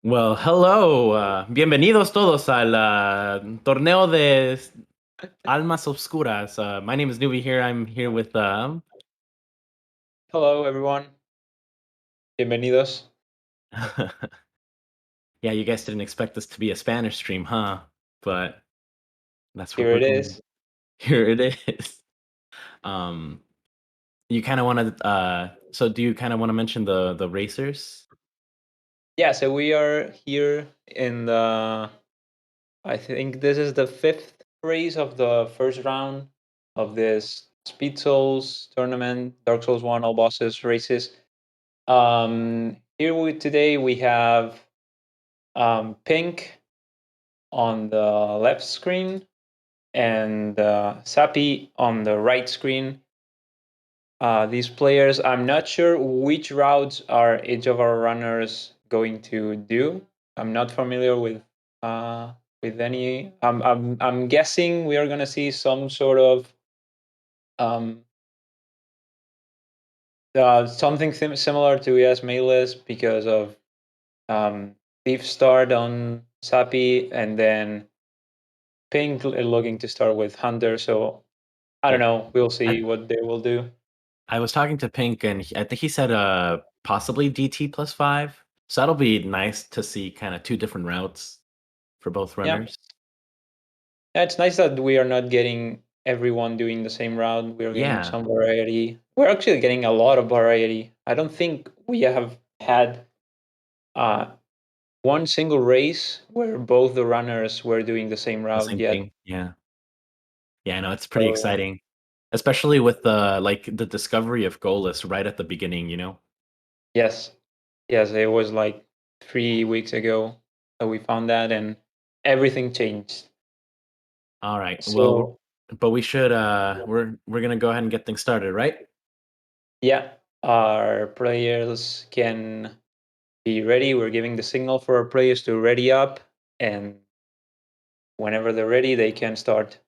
Well, hello. Bienvenidos todos al torneo de almas oscuras. My name is Newbie here. I'm here with Hello, everyone. Bienvenidos. yeah, you guys didn't expect this to be a Spanish stream, huh? But that's what Here we're it going. is. Here it is. Um, you kind of want to so do you kind of want to mention the racers? Yeah, so we are here in I think this is the fifth race of the first round of this Speed Souls tournament, Dark Souls 1 All Bosses races. Today we have Pink on the left screen and Sappy on the right screen. These players, I'm not sure which routes are each of our runners going to do. I'm not familiar with any. I'm guessing we are going to see some sort of um, something similar to ES Mayless because of Thief start on Sappy and then Pink looking to start with Hunter. So I don't Yeah. know. We'll I see what they will do. I was talking to Pink and I think he said possibly DT plus 5. So that'll be nice to see kind of two different routes for both Yeah. runners. Yeah, it's nice that we are not getting everyone doing the same route. We are getting Yeah. some variety. We're actually getting a lot of variety. I don't think we have had uh, one single race where both the runners were doing the same The route same yet. thing. Yeah. Yeah, I know it's pretty So exciting. Especially with the discovery of Goalless right at the beginning. yes, yes, it was like 3 weeks ago that we found that, and everything changed. All right. Well, So but we should we're gonna go ahead and get things started, right? yeah, our players can be ready. We're giving the signal for our players to ready up, and whenever they're ready, they can start.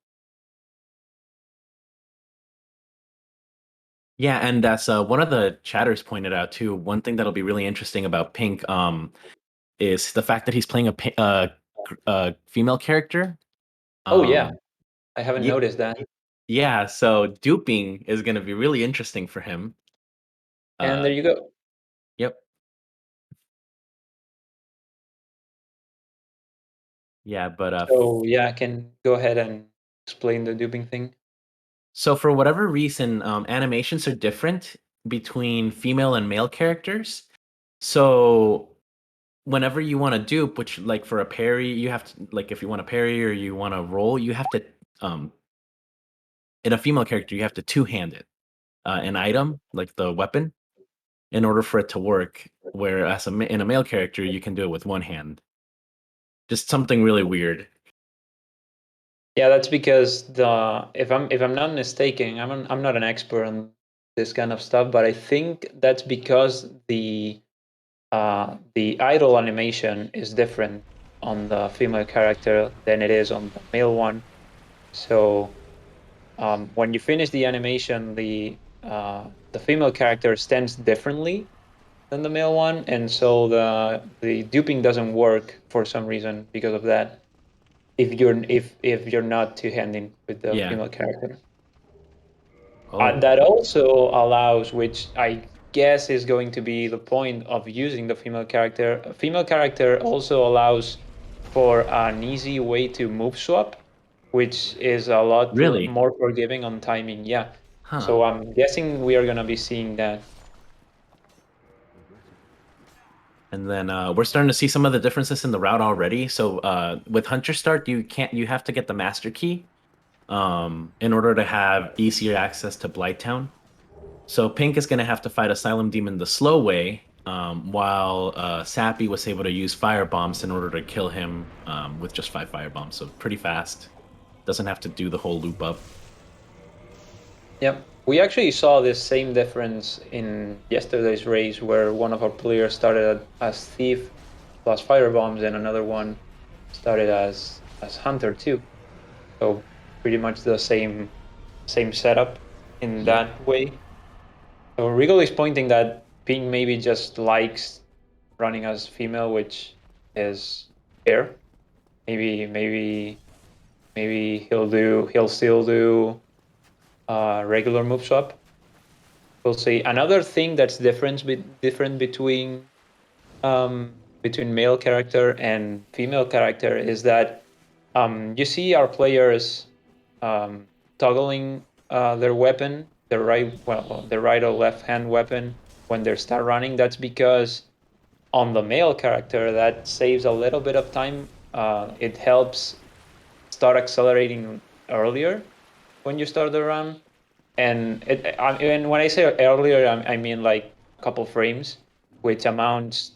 Yeah, and that's one of the chatters pointed out too. One thing that'll be really interesting about Pink is the fact that he's playing a female character. Oh yeah, Um I haven't yeah, noticed that. yeah, so duping is gonna be really interesting for him. And Uh there you go. yep. Yeah, but So yeah, I can go ahead and explain the duping thing. so for whatever reason, animations are different between female and male characters. So whenever you want to dupe, which like for a parry, you have to like if you want to parry or you want to roll, you have to um in a female character you have to two-hand it an item like the weapon in order for it to work. Whereas in a male character you can do it with one hand. Just something really weird. Yeah, that's because the if I'm not mistaken, I'm not an expert on this kind of stuff, but I think that's because the idle animation is different on the female character than it is on the male one. So when you finish the animation, the female character stands differently than the male one, and so the duping doesn't work for some reason because of that. If you're not two handing with the Yeah. female character, Oh, that also allows, which I guess is going to be the point of using the female character. A female character also allows for an easy way to move swap, which is a lot really? more forgiving on timing. Yeah. Huh. So I'm guessing we are gonna be seeing that. And then we're starting to see some of the differences in the route already. So with Hunter Start, you have to get the master key in order to have easier access to Blighttown. So Pink is going to have to fight Asylum Demon the slow way, while Sappy was able to use fire bombs in order to kill him with just 5 fire bombs. So pretty fast. Doesn't have to do the whole loop up. Yep. We actually saw this same difference in yesterday's race where one of our players started as Thief plus fire bombs and another one started as Hunter too. So pretty much the same setup in Yep. that way. So Regal is pointing that Pink maybe just likes running as female, which is fair. Maybe he'll still do regular move swap. We'll see. Another thing that's different between male character and female character is that you see our players um, toggling their weapon, the right or left hand weapon when they start running. That's because on the male character that saves a little bit of time. It helps start accelerating earlier when you start the run. And when I say earlier, I mean like a couple frames, which amounts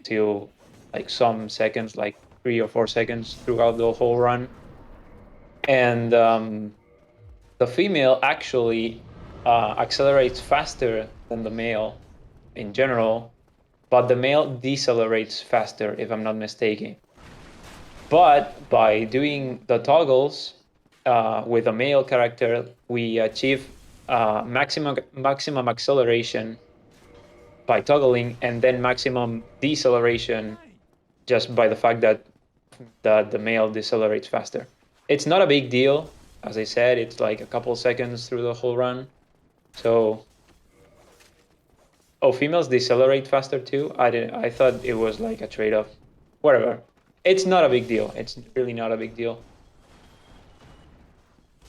to like some seconds, like 3 or 4 seconds throughout the whole run. And the female actually accelerates faster than the male in general, but the male decelerates faster, if I'm not mistaken. But by doing the toggles with a male character, we achieve maximum acceleration by toggling, and then maximum deceleration just by the fact that the male decelerates faster. It's not a big deal, as I said. It's like a couple seconds through the whole run. So, oh, females decelerate faster too. I didn't. I thought it was like a trade-off. Whatever. It's not a big deal. It's really not a big deal.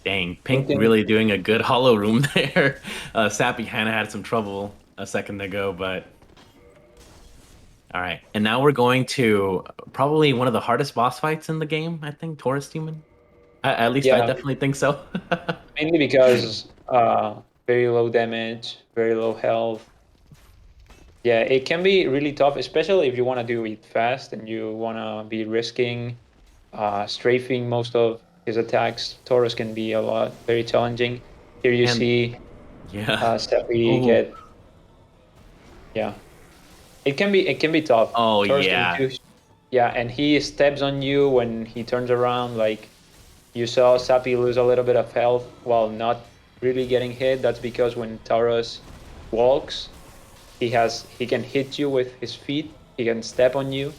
Dang, Pink Thinking, really doing a good hollow room there. Sappy kind of had some trouble a second ago, but all right. And now we're going to probably one of the hardest boss fights in the game, I think, Taurus Demon. At least I yeah, definitely think so. mainly because very low damage, very low health. Yeah, it can be really tough, especially if you want to do it fast and you want to be risking strafing most of his attacks. Taurus can be a lot very challenging. Here you And see yeah. Seppi Oh, get, yeah. It can be tough. oh Taurus can yeah. do, yeah, and he steps on you when he turns around. Like you saw Sappi lose a little bit of health while not really getting hit. That's because when Taurus walks, he can hit you with his feet. He can step on you,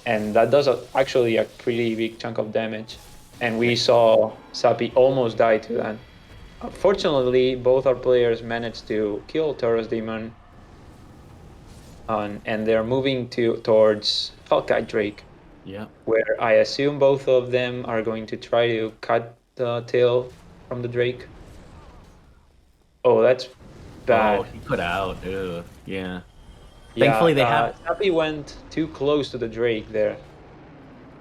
and that does actually a pretty big chunk of damage. And we saw Sappi almost die to that. Fortunately, both our players managed to kill Taurus Demon, and they're moving towards Hellkite Drake, Yeah. where I assume both of them are going to try to cut the tail from the Drake. Oh, that's Oh, bad. he put out. Ugh. Yeah. Yeah, Thankfully they have Sappi went too close to the Drake there. they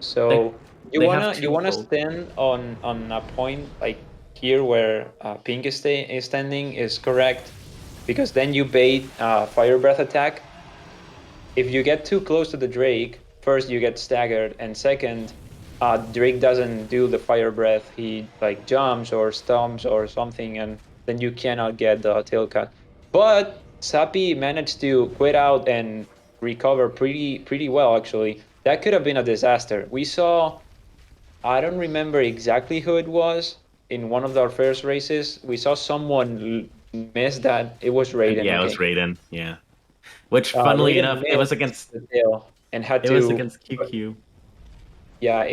So you they have wanna you two wanna full. stand on a point like here where Pink is standing is correct, because then you bait Fire Breath attack. If you get too close to the Drake, first you get staggered, and second, Drake doesn't do the Fire Breath. He like jumps or stomps or something, and then you cannot get the tail cut. But Sapi managed to quit out and recover pretty well actually. That could have been a disaster. We saw, I don't remember exactly who it was in one of our first races. We saw someone miss that. It was And Raiden, yeah, it was okay. Raiden. Yeah. Which funnily Raiden enough, missed the tail and had it was to. against QQ. Yeah,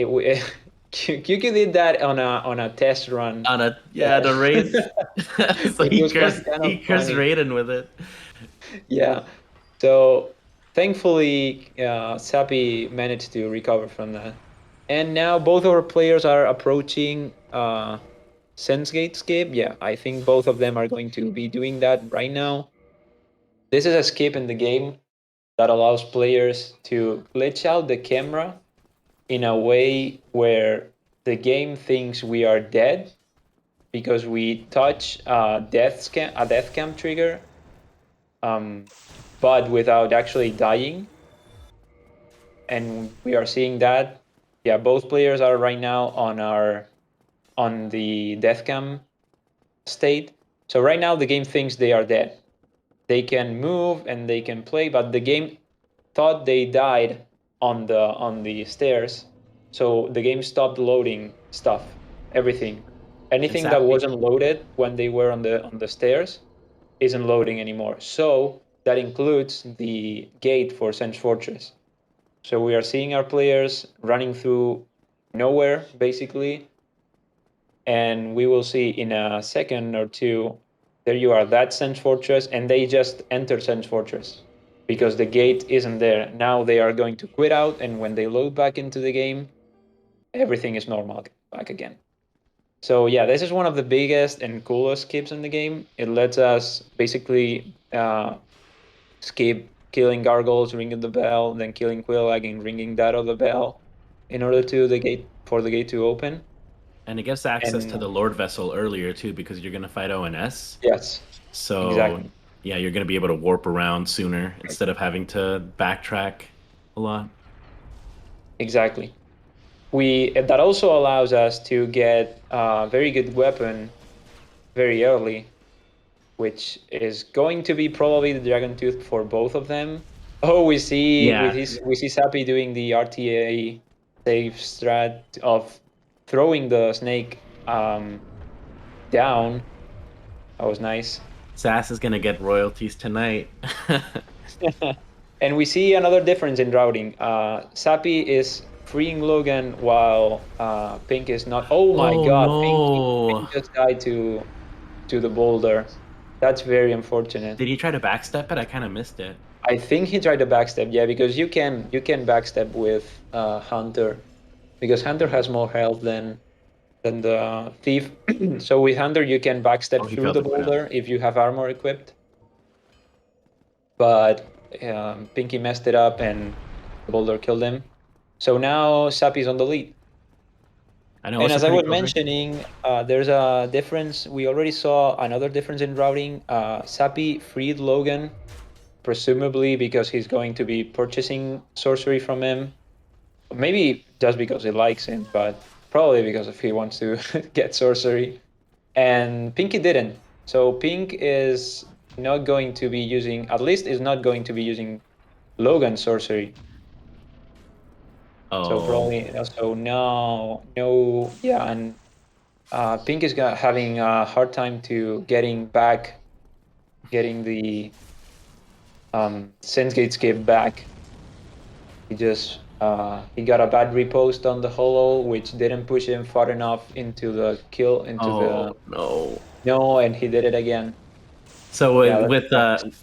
QQ did that on a test run, On a yeah, the race. So which was kind of he cursed funny. Raiden with it. Yeah. So thankfully, Sapi managed to recover from that. And now both our players are approaching Sensegate skip. Yeah, I think both of them are going to be doing that right now. This is a skip in the game that allows players to glitch out the camera in a way where the game thinks we are dead because we touch a death cam trigger, um, but without actually dying. And we are seeing that. Yeah, both players are right now on the death cam state. So right now the game thinks they are dead. They can move and they can play, but the game thought they died on the stairs. So the game stopped loading stuff, everything. And Anything that Sappy wasn't loaded when they were on the stairs isn't loading anymore. So that includes the gate for Sense Fortress. So we are seeing our players running through nowhere, basically, and we will see in a second or two, there you are, that Sense Fortress, and they just enter Sense Fortress because the gate isn't there. Now they are going to quit out, and when they load back into the game, everything is normal back again. So yeah, this is one of the biggest and coolest skips in the game. It lets us basically skip killing gargoyles, ringing the bell, then killing Quillag and ringing that other bell in order to the gate for the gate to open. And it gives access to And the Lord Vessel earlier too, because you're gonna fight ONS. yes, So exactly. yeah, you're gonna be able to warp around sooner instead of having to backtrack a lot. Exactly. We that also allows us to get a very good weapon very early, which is going to be probably the Dragon Tooth for both of them. Oh, Yeah, we see Sappy doing the RTA save strat of throwing the snake down. That was nice. Sass is gonna get royalties tonight. And we see another difference in routing. Sappy is freeing Logan while Pink is not. Oh my Oh God, no. Pink just died to the boulder. That's very unfortunate. Did he try to backstep it? I kind of missed it. I think he tried to backstep, yeah, because you can backstep with Hunter, because Hunter has more health than the thief. So with Hunter you can backstep Oh, he through failed the to quit out. boulder if you have armor equipped. But Pinky messed it up and the boulder killed him. So now Sappy's on the lead. I know, And also as I pretty was cool, right? mentioning, there's a difference. We already saw another difference in routing. Sappy freed Logan, presumably because he's going to be purchasing sorcery from him. Maybe just because he likes him, but probably because if he wants to get sorcery. And Pinky didn't. So Pink is not going to be using, at least is not going to be using Logan's sorcery. So Oh, probably also no, yeah, and Pink is having a hard time to getting the Sense Gate skip back. He just he got a bad repost on the holo, which didn't push him far enough into the kill into the oh no. no, and he did it again. So Yeah, that sucks.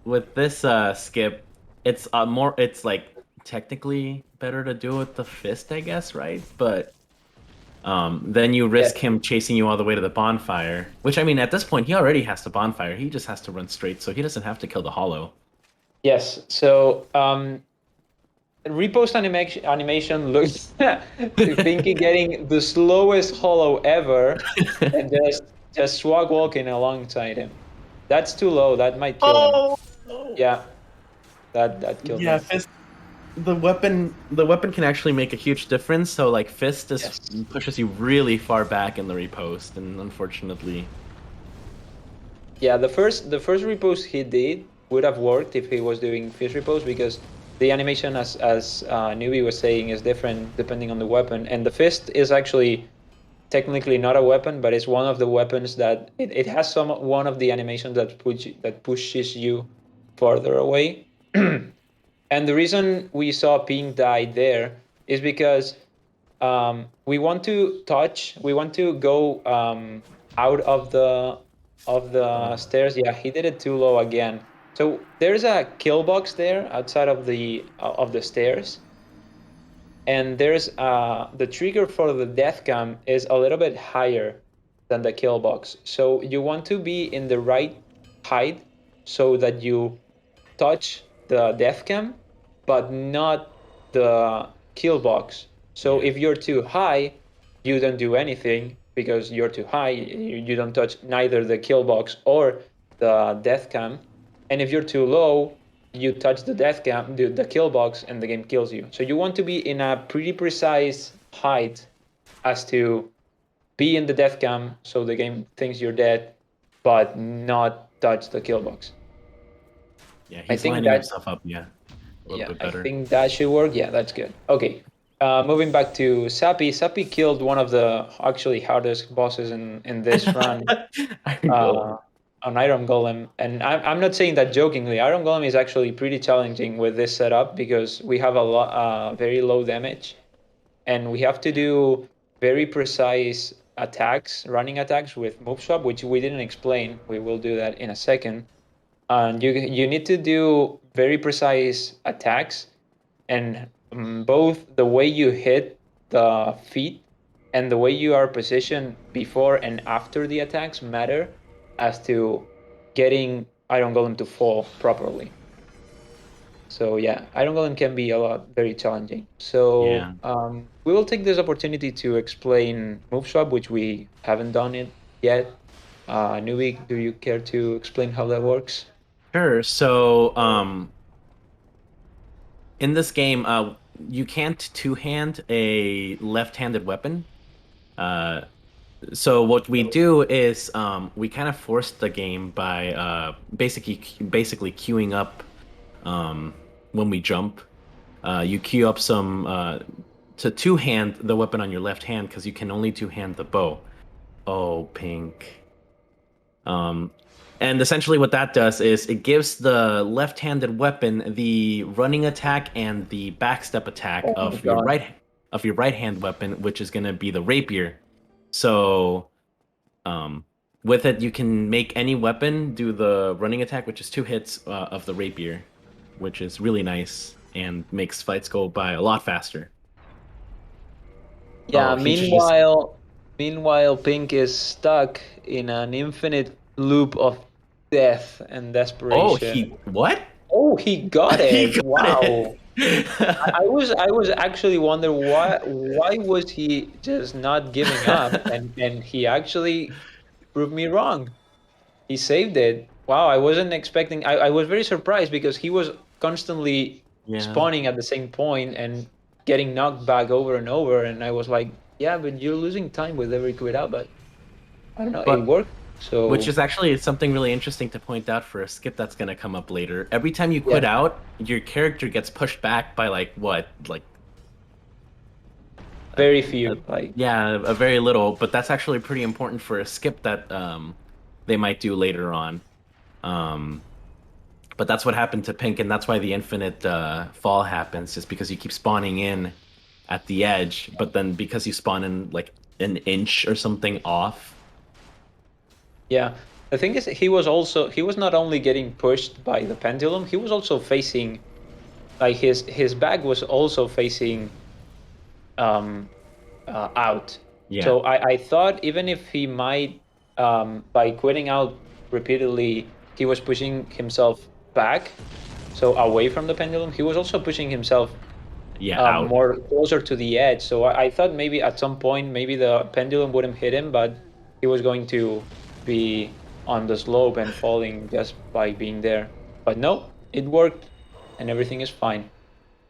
with this skip, it's more it's like technically better to do it with the fist, I guess, right? But then you Yeah, risk him chasing you all the way to the bonfire, which I mean at this point he already has the bonfire. He just has to run straight, so he doesn't have to kill the hollow. yes. So repost animation looks to Pinky getting the slowest holo ever, and just swag walking alongside him. That's too low. That might kill him. Oh no. Yeah, that killed Yeah, him. fist the weapon can actually make a huge difference. So like fist just Yes. pushes you really far back in the repost, and unfortunately, Yeah, the first repost he did would have worked if he was doing fish repos, because the animation, as Newbie was saying, is different depending on the weapon, and the fist is actually technically not a weapon, but it's one of the weapons that it has one of the animations that pushes you farther away. And the reason we saw Pink die there is because we want to go out of the oh, stairs. Yeah, he did it too low again. So there's a kill box there outside of the stairs, and there's the trigger for the death cam is a little bit higher than the kill box. So you want to be in the right height so that you touch the death cam, but not the kill box. So yeah, if you're too high, you don't do anything because you're too high. You don't touch neither the kill box or the death cam. And if you're too low, you touch the death cam, the kill box, and the game kills you. So you want to be in a pretty precise height as to be in the death cam so the game thinks you're dead, but not touch the kill box. yeah, I he's think lining that himself up, yeah, a little Yeah, bit I better. think that should work. Yeah, that's good. Okay. Moving back to Sappy. Sappy killed one of the actually hardest bosses in this run. I Uh, know. on Iron Golem, and I'm not saying that jokingly. Iron Golem is actually pretty challenging with this setup because we have a lot very low damage, and we have to do very precise attacks, running attacks with move swap, which we didn't explain. We will do that in a second. And you need to do very precise attacks, and both the way you hit the feet and the way you are positioned before and after the attacks matter as to getting Iron Golem to fall properly. So yeah, Iron Golem can be a lot very challenging. So Yeah. we will take this opportunity to explain move swap, which we haven't done it yet. Newbie, do you care to explain how that works? Sure. So, in this game, you can't two-hand a left-handed weapon. Uh, so what we do is we kind of force the game by basically queuing up when we jump. You queue up some to two-hand the weapon on your left hand because you can only two-hand the bow. Oh, pink. Um, and essentially what that does is it gives the left-handed weapon the running attack and the backstep attack Oh my god. of your right hand weapon, which is going to be the rapier. So, with it you can make any weapon do the running attack, which is two hits of the rapier, which is really nice and makes fights go by a lot faster. Yeah, Oh, he just meanwhile Pink is stuck in an infinite loop of death and Oh, desperation. he what? Oh, he got He it. got Wow. it. I was actually wondering why was he just not giving up, and he actually proved me wrong. He saved it. Wow, I wasn't expecting. I was very surprised because he was constantly Yeah. spawning at the same point and getting knocked back over and over. And I was like, yeah, but you're losing time with every quit out. But I don't know, it But worked. which So is actually something really interesting to point out for a skip that's going to come up later. Every time you quit yeah, out, your character gets pushed back by like what? Like a, very a few. Like, yeah, a very little, but that's actually pretty important for a skip that they might do later on. Um but that's what happened to Pink, and that's why the infinite fall happens, just because you keep spawning in at the edge, but then because you spawn in like an inch or something off. yeah. The thing is, he was not only getting pushed by the pendulum, he was also facing like his back was also facing um out. Yeah. So I thought even if he might, by quitting out repeatedly, he was pushing himself back, so away from the pendulum, he was also pushing himself Yeah, out. more closer to the edge. So I thought maybe at some point, maybe the pendulum wouldn't hit him, but he was going to be on the slope and falling just by being there. But no, it worked and everything is fine.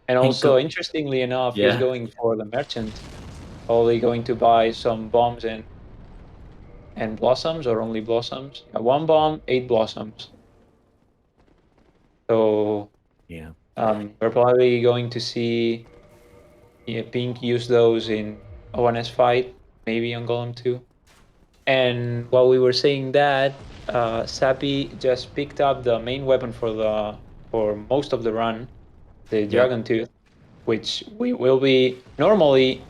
And Pink also, go interestingly enough, he's yeah. going for the merchant, probably going to buy some bombs and blossoms, or only blossoms. Yeah, one bomb, 8 blossoms. So Yeah. we're probably going to see, yeah, Pink use those in ONS fight, maybe on Golem 2. And while we were saying that, Sappy just picked up the main weapon for most of the run, the Yep. Dragon Tooth, which we will be normally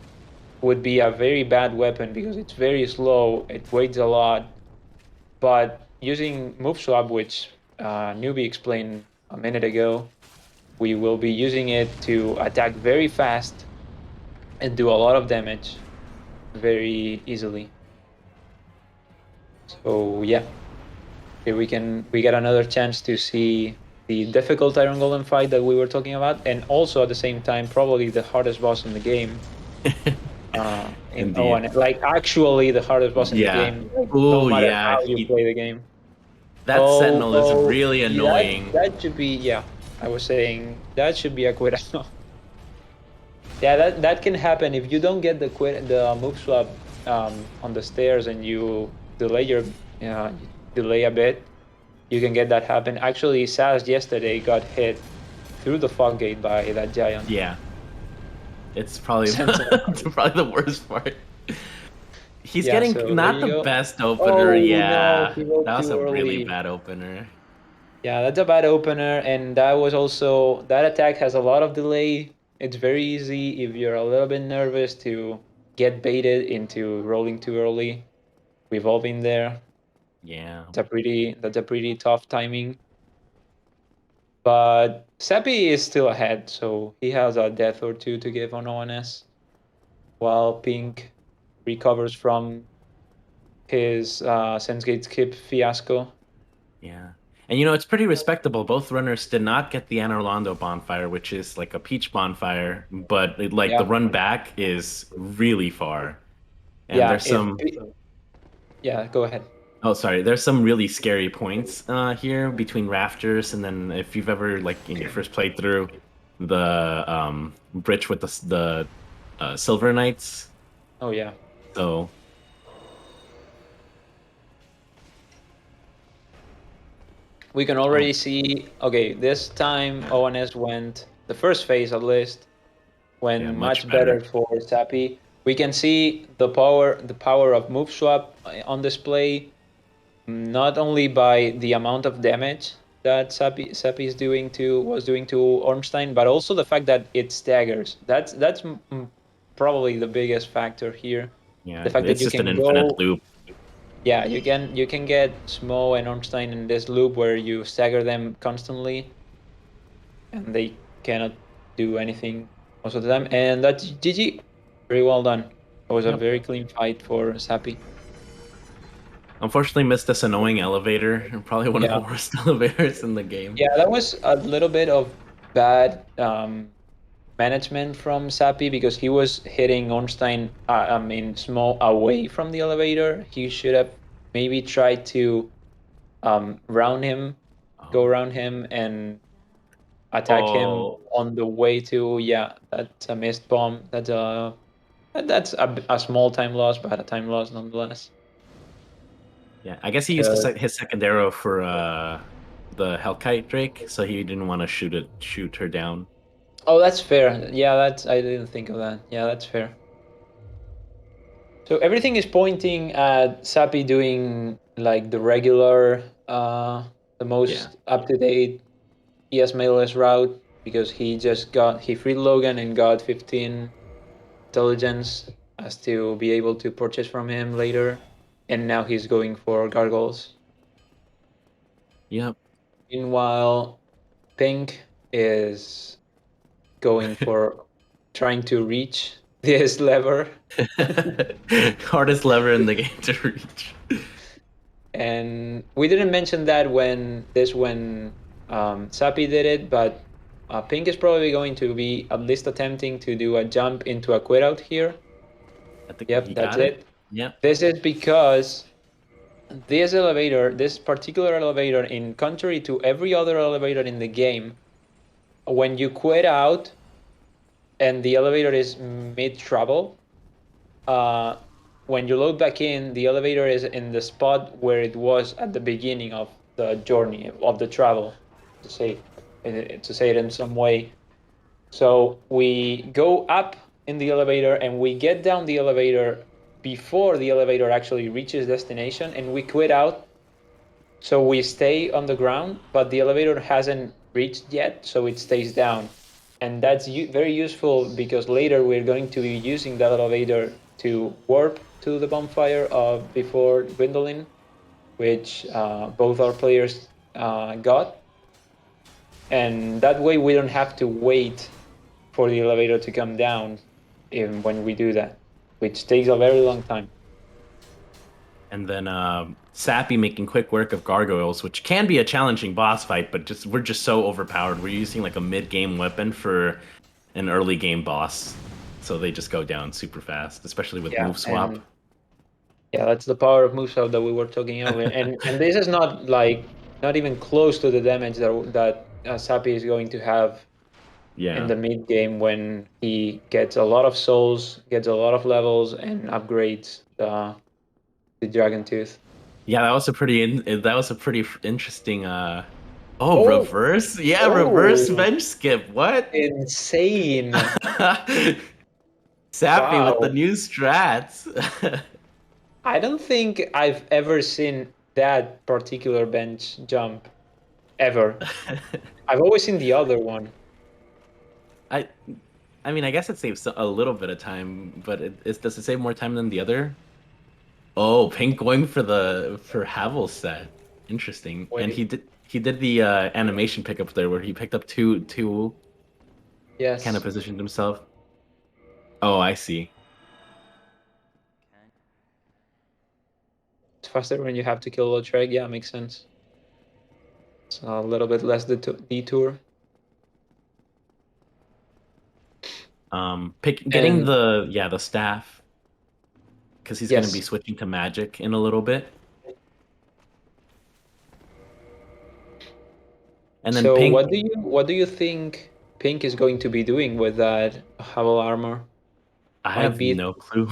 would be a very bad weapon because it's very slow, it weighs a lot, but using move swap, which Newbie explained a minute ago, we will be using it to attack very fast and do a lot of damage very easily. So yeah, here we get another chance to see the difficult Iron Golem fight that we were talking about, and also at the same time probably the hardest boss in the game. In Indeed. ON, like actually the hardest boss in the Yeah. game, like, no Oh matter yeah. how you play the game. That Oh, sentinel is oh, really yeah, annoying. that should be, yeah. I was saying that should be a quit. Yeah, that can happen if you don't get the move swap on the stairs and you delay your uh, delay a bit. You can get that happen. Actually, Saz yesterday got hit through the fog gate by that giant Yeah. It's probably sentinel. it's probably the worst part. He's Yeah, getting so there not you the go. best opener. Oh no, Yeah, he wrote that was too a really early. bad opener. Yeah, that's a bad opener, and that was also that attack has a lot of delay. It's very easy if you're a little bit nervous to get baited into rolling too early. We've all been there. Yeah, That's a pretty tough timing. But Seppi is still ahead, so he has a death or two to give on ONS, while Pink recovers from his Sensegate skip fiasco. yeah. And it's pretty respectable. Both runners did not get the Anor Londo bonfire, which is like a peach bonfire, but like the Yeah, run back is really far. And yeah. there's some Yeah, go ahead. Oh, sorry. There's some really scary points here between rafters, and then if you've ever like in your first playthrough, the bridge with the Silver Knights. Oh yeah. So We can oh already see, okay, this time ONS went, the first phase at least, yeah, went much much better better. for Sappy. We can see the power of move swap on display, not only by the amount of damage that Sappy was doing to Ornstein, but also the fact that it staggers. That's probably the biggest factor here. The Yeah, fact that it's you just an can infinite go, loop. yeah, you can get Smo and Ornstein in this loop where you stagger them constantly, and they cannot do anything most of the time. And that's GG. Very well done. It was a Yep. very clean fight for Sappy. Unfortunately, missed this annoying elevator. Probably one of the Yeah. worst elevators in the game. Yeah, that was a little bit of bad management from Sappy because he was hitting Ornstein, small away from the elevator. He should have maybe tried to round him, go Oh, around him, and attack him oh, on the way to. Yeah, that's a missed bomb. That's a small time loss, but a time loss nonetheless. yeah. I guess he used to So, his second arrow for the Hellkite Drake, so he didn't want to shoot her down. oh, that's fair. Yeah, that's I didn't think of that. Yeah, that's fair. So everything is pointing at Sappy doing like the regular, the Yeah. most up to date ES Mailless route because he freed Logan and got 15 intelligence as to be able to purchase from him later, and now he's going for gargoyles. Yep. Meanwhile, Pink is going for trying to reach this lever. Hardest lever in the game to reach. And we didn't mention that when Sappy did it, but Pink is probably going to be at least attempting to do a jump into a quit out here. I think Yep, he that's got it. it. Yep. This is because this particular elevator, in contrary to every other elevator in the game, when you quit out and the elevator is mid travel, uh, when you load back in, the elevator is in the spot where it was at the beginning of the journey of the travel, to say it in some way. So we go up in the elevator and we get down the elevator before the elevator actually reaches destination, and we quit out. So we stay on the ground, but the elevator hasn't reached yet, so it stays down. And that's very useful because later we're going to be using that elevator to warp to the bonfire before Gwendolyn, which both our players got. And that way we don't have to wait for the elevator to come down even when we do that, which takes a very long time. And then Sappy making quick work of gargoyles, which can be a challenging boss fight, but we're just so overpowered. We're using like a mid-game weapon for an early game boss. So they just go down super fast, especially with Yeah, move swap. and yeah, that's the power of Musou that we were talking earlier. And this is not even close to the damage that Sapi is going to have in Yeah. the mid game when he gets a lot of souls, gets a lot of levels, and upgrades the Dragon Tooth. Yeah, that was a pretty interesting oh, Oh, reverse? Yeah, reverse oh, bench skip. What? insane! Sappy with the Wow. new strats. I don't think I've ever seen that particular bench jump ever. I've always seen the other one. I I mean, I guess it saves a little bit of time, but does it save more time than the other? Oh, Pink going for the for Havel's set. Interesting. And Wait, he did the animation pickup there where he picked up two kind of yes. positioned himself. Oh, I see. It's faster when you have to kill a track. Yeah, makes sense. It's a little bit less detour. Getting And the yeah, the staff because he's going to be yes. switching to magic in a little bit. And then So Pink, what do you think Pink is going to be doing with that Havel armor? I Might have be no clue.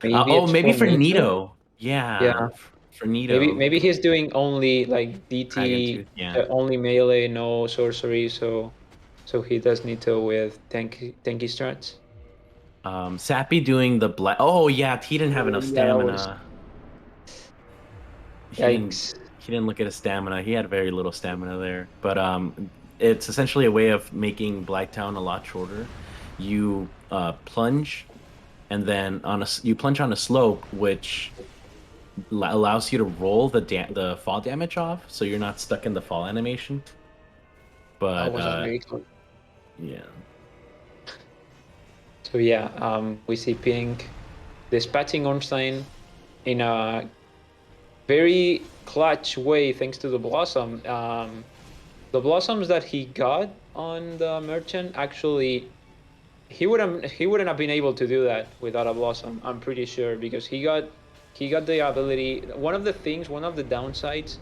maybe a Oh, maybe for tornado? Nito. Yeah, Yeah. for Maybe Nito. maybe he's doing only like Dragon DT, Tooth. Yeah. only melee, no sorcery, so he does Nito with tanky strats. Sappy doing the black. Oh yeah, he didn't have Oh enough yeah, that was stamina. He didn't. yikes. He didn't look at his stamina. He had very little stamina there. But it's essentially a way of making Blacktown a lot shorter. You plunge, and then you plunge on a slope, which allows you to roll the fall damage off, so you're not stuck in the fall animation. That But was a very close. yeah, So yeah, we see Pink dispatching Ornstein in a very clutch way thanks to the Blossom. The Blossoms that he got on the Merchant actually he wouldn't have been able to do that without a Blossom. I'm pretty sure because he got the ability. One of the downsides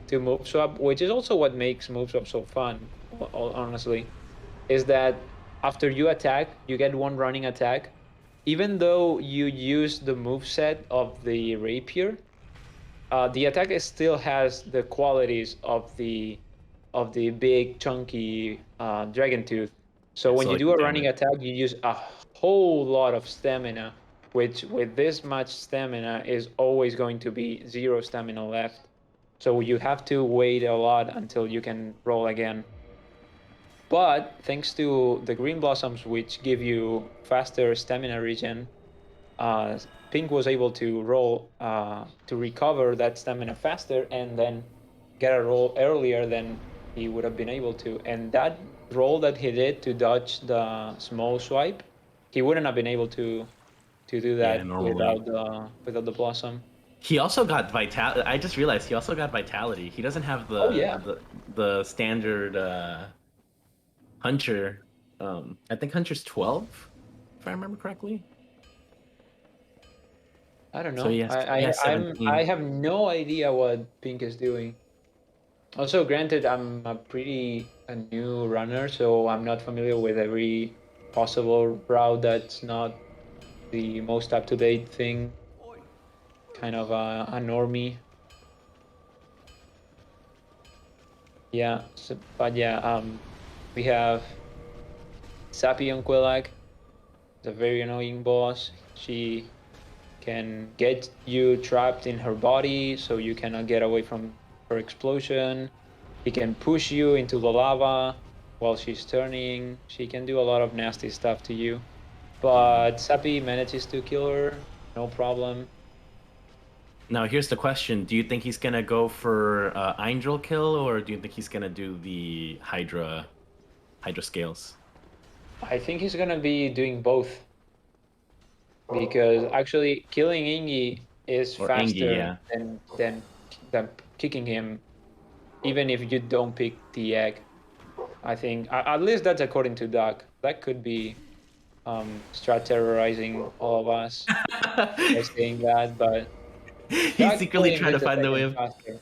to move swap, which is also what makes move swap so fun, honestly, is that after you attack, you get one running attack. Even though you use the move set of the rapier, the attack still has the qualities of the big chunky dragon tooth. So yeah. when So you like do the a running damage. attack, you use a whole lot of stamina, which with this much stamina is always going to be zero stamina left. So you have to wait a lot until you can roll again. But thanks to the green blossoms, which give you faster stamina regen, uh, Pink was able to roll to recover that stamina faster and then get a roll earlier than he would have been able to. And that roll that he did to dodge the small swipe, he wouldn't have been able to do Yeah, that normally. without the blossom. He also got vitality. I just realized he also got vitality. He doesn't have Oh yeah, the standard Hunter. I think Hunter's 12, if I remember correctly. I don't So know. he has I 17. have no idea what Pink is doing. Also, granted, I'm a new runner, so I'm not familiar with every possible route that's not the most up to date thing, kind of a normie. Yeah, so, but yeah, we have Sappy on Quillag, the very annoying boss. She can get you trapped in her body so you cannot get away from her explosion. He can push you into the lava while she's turning. She can do a lot of nasty stuff to you. Yeah. But Sappy manages to kill her, no problem. Now here's the question: do you think he's gonna go for Angel kill, or do you think he's gonna do the Hydra scales I think he's gonna be doing both because actually killing Ingi is or Engi? faster Yeah. than kicking him, even if you don't pick the egg. I think at least that's according to Doc. That could be strat terrorizing all of us by saying that, but He's Doc secretly claimed trying to it's a find the way second of. faster.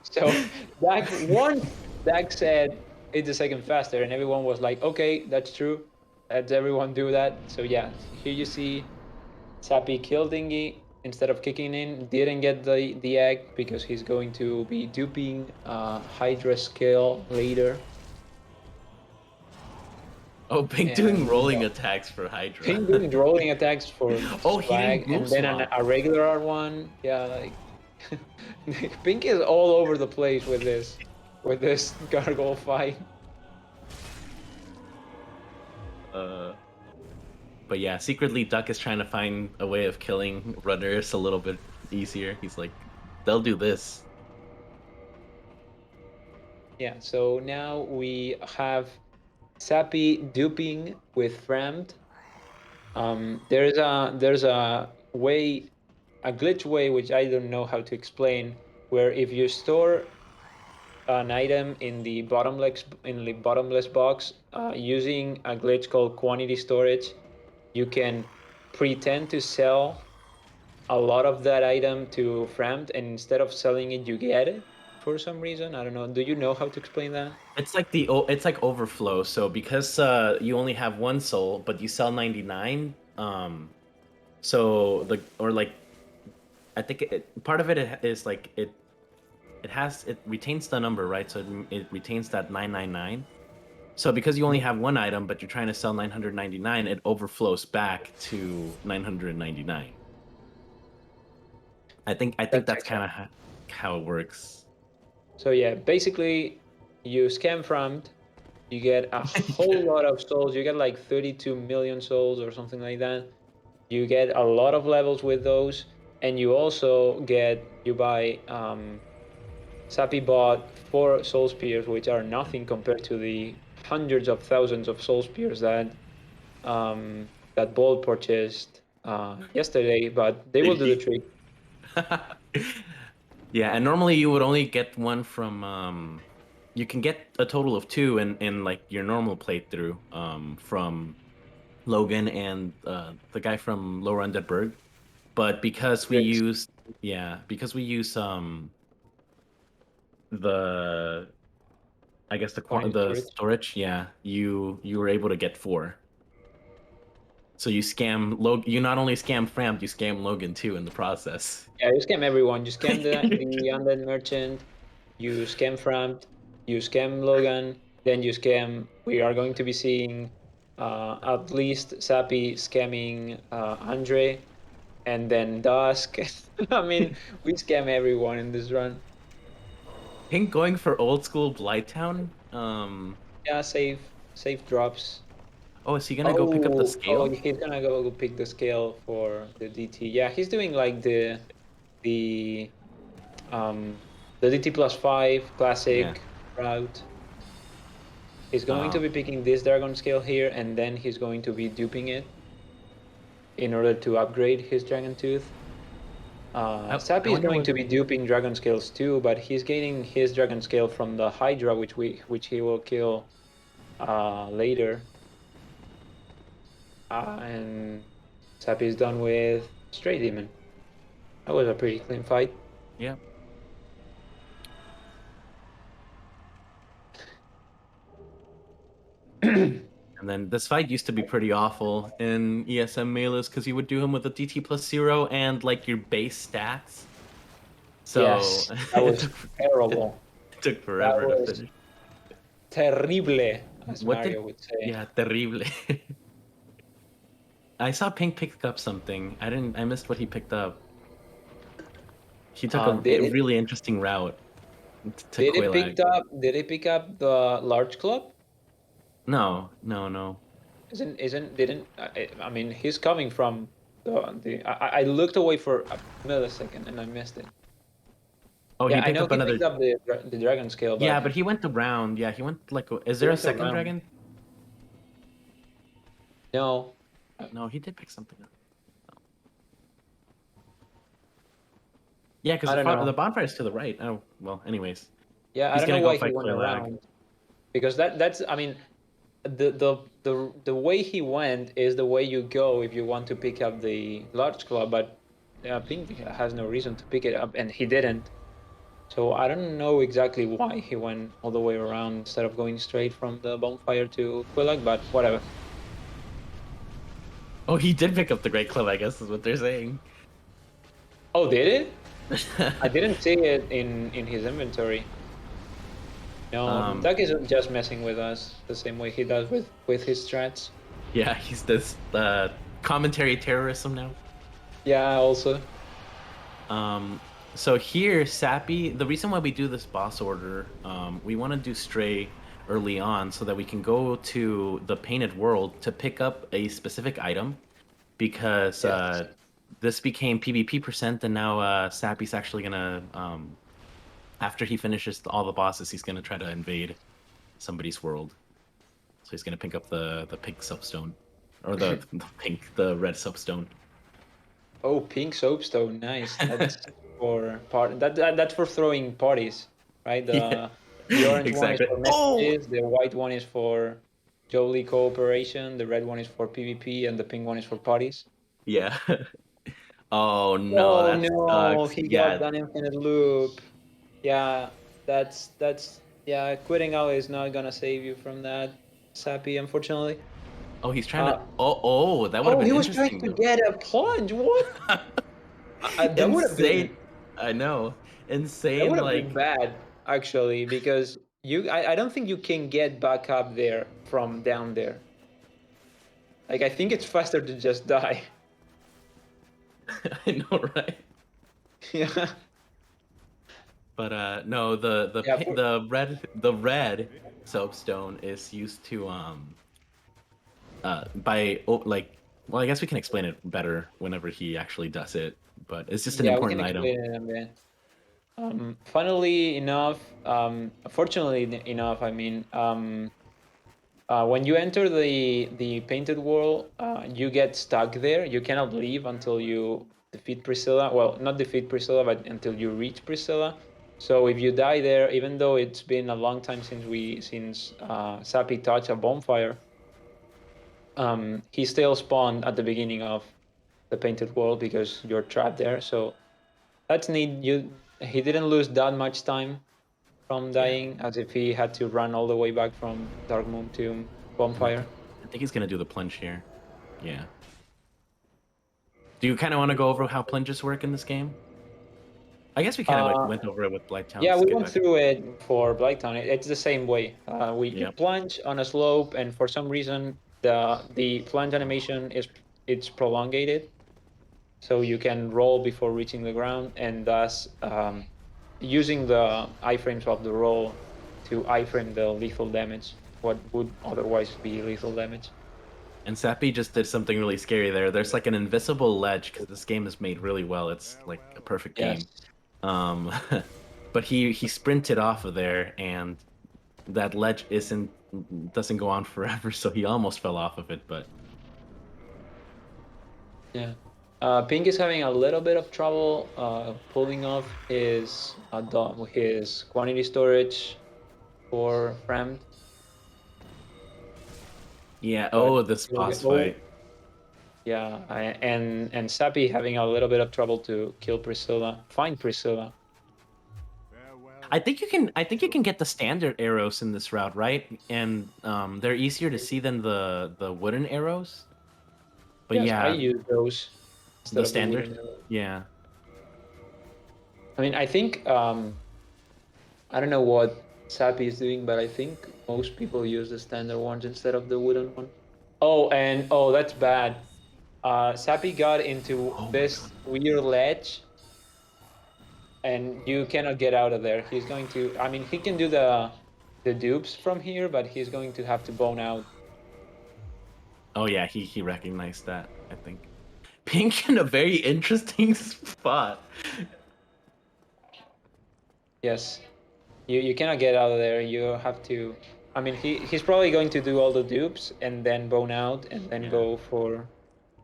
So Doc once Doc said it's a second faster, and everyone was like, "Okay, that's true. Let's everyone do that." So yeah, here you see Sappy killed Dingy instead of kicking in. Didn't get the egg because he's going to be duping Hydra scale later. Oh, Pink doing and rolling attacks for Hydra. Pink doing rolling attacks for Oh, he didn't swag, move and then swap. a regular one. Yeah, like Pink is all over the place with this gargoyle fight. Uh, but yeah, secretly Duck is trying to find a way of killing runners a little bit easier. He's like, they'll do this. Yeah, so now we have Sappy duping with Frammed. There's a way, a glitch way which I don't know how to explain, where if you store an item in the bottomless box using a glitch called quantity storage, you can pretend to sell a lot of that item to Framed, and instead of selling it, you get it for some reason. I don't know. Do you know how to explain that? It's like overflow. So because you only have one soul, but you sell 99, so the or like I think part of it is like it retains the number, right? So it retains that 999. So because you only have one item, but you're trying to sell 999, it overflows back to 999. I think That's that's kind exactly. of how it works. So yeah, basically, you scam Framed, you get a whole lot of souls. You get like 32 million souls or something like that. You get a lot of levels with those, and you also you buy Sappy bought 4 soul spears, which are nothing compared to the hundreds of thousands of soul spears that Bolt purchased yesterday, but they will do the trick. Yeah, and normally you would only get one from you can get a total of two in like your normal playthrough from Logan and the guy from Lower Undead Berg. But because we Tricks. use because we use the I guess Quantity the storage. storage, yeah, you were able to get four. So you scam Logan. You not only scam Framp, you scam Logan too in the process. Yeah, you scam everyone. You scam the undead merchant, you scam Frampt, you scam Logan, then you scam. We are going to be seeing at least Sappy scamming Andre, and then Dusk. I mean, we scam everyone in this run. Pink going for old school Blighttown. Yeah, save drops. Oh, is he gonna go pick up the Oh, scale? he's gonna go pick the scale for the DT. Yeah, he's doing like the um the DT plus 5 Yeah. classic route. He's going to Um, be picking this dragon scale here, and then he's going to be duping it in order to upgrade his dragon tooth. I Sappy is wonder going what. to be duping dragon scales too, but he's gaining his dragon scale from the Hydra, which he will kill later. And Sappy is done with Stray Demon. That was a pretty clean fight. Yeah. And then this fight used to be pretty awful in ESM Melee because you would do him with a DT plus zero and like your base stats. So Yes, that was it terrible. took That forever to was finish. terrible, as What Mario did would say. yeah, terrible. I saw Pink pick up something. I missed what he picked up. He took a Did it really interesting route to Did it picked Quelaag. up? Did it pick up the large club? No, no, no. Isn't didn't I mean he's coming from the I looked away for a millisecond and I missed it. Oh, he Yeah, I picked know up he another. picked up the dragon scale, Yeah, but but he went around. Yeah, he went like. Is he there a went second around. dragon? No, No, he did pick something up. Yeah, because I don't know. the bonfire's to the right. Oh, well, anyways. Yeah, I He's don't know gonna go why he fight went Quelaag. around because that's I mean the way he went is the way you go if you want to pick up the large club, but Pink has no reason to pick it up and he didn't. So I don't know exactly why he went all the way around instead of going straight from the bonfire to Quillag, but whatever. Oh, he did pick up the Great Club, I guess is what they're saying. Oh, did it? I didn't see it in his inventory. No, Duck isn't just messing with us the same way he does with his strats. Yeah, he's this commentary terrorism now. Yeah, also. Um, so here, Sappy, the reason why we do this boss order, we want to do Stray early on so that we can go to the Painted World to pick up a specific item because Yes. this became PvP percent, and now Sappy's actually gonna, after he finishes all the bosses, he's gonna try to invade somebody's world. So he's gonna pick up the pink soapstone, or the red soapstone. Oh, pink soapstone, nice. That's for that's for throwing parties, right? Yeah, The orange one is exactly. for Oh, messages, the white one is for Jolie cooperation, the red one is for PvP, and the pink one is for parties. yeah. Oh no, Oh that no, sucks. he got Yeah. an infinite loop. Yeah, that's yeah, quitting out is not gonna save you from that, Sappy, unfortunately. Oh, he's trying to. Uh Oh, that would have oh, been he was trying interesting to though. get a plunge. What? Insane. I know. That Insane. would have been Like, bad, actually, because I don't think you can get back up there from down there. Like, I think it's faster to just die. I know, right? Yeah. But no, Yeah. the red soapstone is used to by oh, like well, I guess we can explain it better whenever he actually does it. But it's just an Yeah, we can important item. explain it in a bit. Funnily enough, fortunately enough, I mean, when you enter the painted world, you get stuck there. You cannot leave until you defeat Priscilla. Well, not defeat Priscilla, but until you reach Priscilla. So if you die there, even though it's been a long time since Sappy touched a bonfire, he still spawned at the beginning of the painted world because you're trapped there. So that's neat. He didn't lose that much time from Yeah. dying as if he had to run all the way back from Dark Moon to Oh, bonfire. I think he's gonna do the plunge here. Yeah. Do you kind of want to go over how plunges work in this game? I guess we kind of like Uh, went over it with Blighttown yeah, just to we get went back. through it for Blighttown. It's the same way. You Yep. plunge on a slope, and for some reason, the plunge animation it's prolongated, so you can roll before reaching the ground, and thus using the iframes of the roll to iframe the lethal damage, what would otherwise be lethal damage. And Sappy just did something really scary there. There's like an invisible ledge because this game is made really well. It's like a perfect Yes. game. Um, but he sprinted off of there, and that ledge doesn't go on forever, so he almost fell off of it. But Yeah. Pink is having a little bit of trouble pulling off his quantity storage for Framed, yeah, but oh, this boss oh fight. yeah, and Sappy having a little bit of trouble to kill Priscilla, find Priscilla. I think you can get the standard arrows in this route, right? And they're easier to see than the wooden arrows. But Yes, I yeah, use those instead the of the standard. wooden arrow. Yeah. I mean, I think I don't know what Sappy is doing, but I think most people use the standard ones instead of the wooden one. Oh, and oh, that's bad. Sappy got into Oh my God. this weird ledge, and you cannot get out of there. He's going to. I mean, he can do the dupes from here, but he's going to have to bone out. Oh yeah, he recognized that, I think. Pink in a very interesting spot. Yes, you cannot get out of there. You have to. I mean, he's probably going to do all the dupes and then bone out and then Yeah. go for.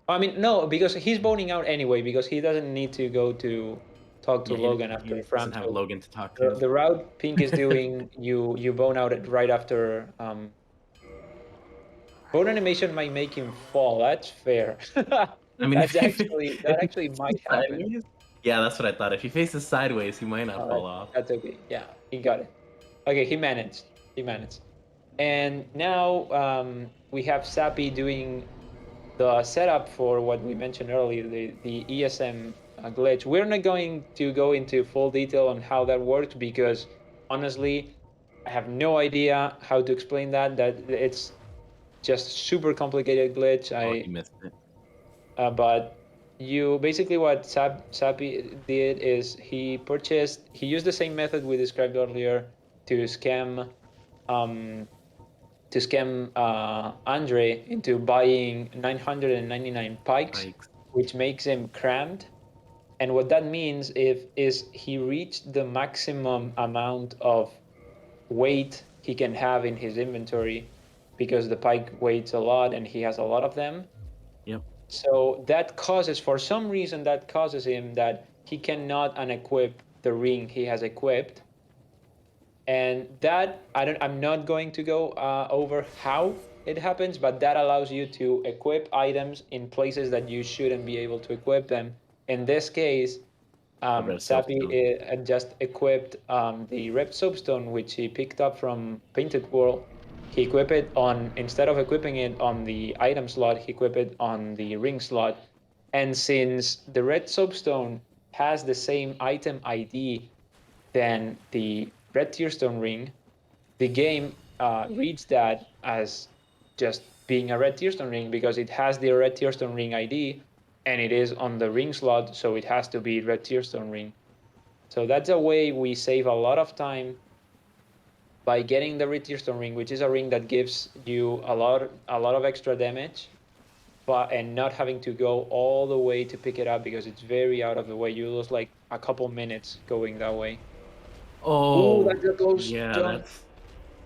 I mean, no, because he's boning out anyway because he doesn't need to go to talk to Yeah, Logan after he Fram. doesn't have So Logan to talk to. the route Pink is doing, you bone out it right after. Bone animation might make him fall. That's fair. I mean, That if he actually might faces happen. sideways, yeah, that's what I thought. If he faces sideways, he might not All fall right, off. that's okay. Yeah, he got it. Okay, he managed. He managed. And now we have Sappy doing the setup for what we mentioned earlier, the ESM glitch. We're not going to go into full detail on how that worked because honestly, I have no idea how to explain that. That it's just super complicated glitch. Oh, he missed it. But you basically what Sappy did is he used the same method we described earlier to scam um, Andre into buying 999 pikes, Pikes. which makes him crammed. And what that means is he reached the maximum amount of weight he can have in his inventory because the pike weighs a lot and he has a lot of them. Yep. So that causes, for some reason, that causes him that he cannot unequip the ring he has equipped, and that I'm not going to go over how it happens, but that allows you to equip items in places that you shouldn't be able to equip them. In this case, The red soapstone. Sappy had just equipped the red soapstone, which he picked up from Painted World. He equipped it on, instead of equipping it on the item slot, he equipped it on the ring slot. And since the red soapstone has the same item ID than the red tearstone ring, the game reads that as just being a red tearstone ring because it has the red tearstone ring ID and it is on the ring slot, so it has to be red tearstone ring. So that's a way we save a lot of time by getting the red tearstone ring, which is a ring that gives you a lot of extra damage, but and not having to go all the way to pick it up because it's very out of the way. You lose like a couple minutes going that way. Ooh, Oh, that's a close yeah, jump. that's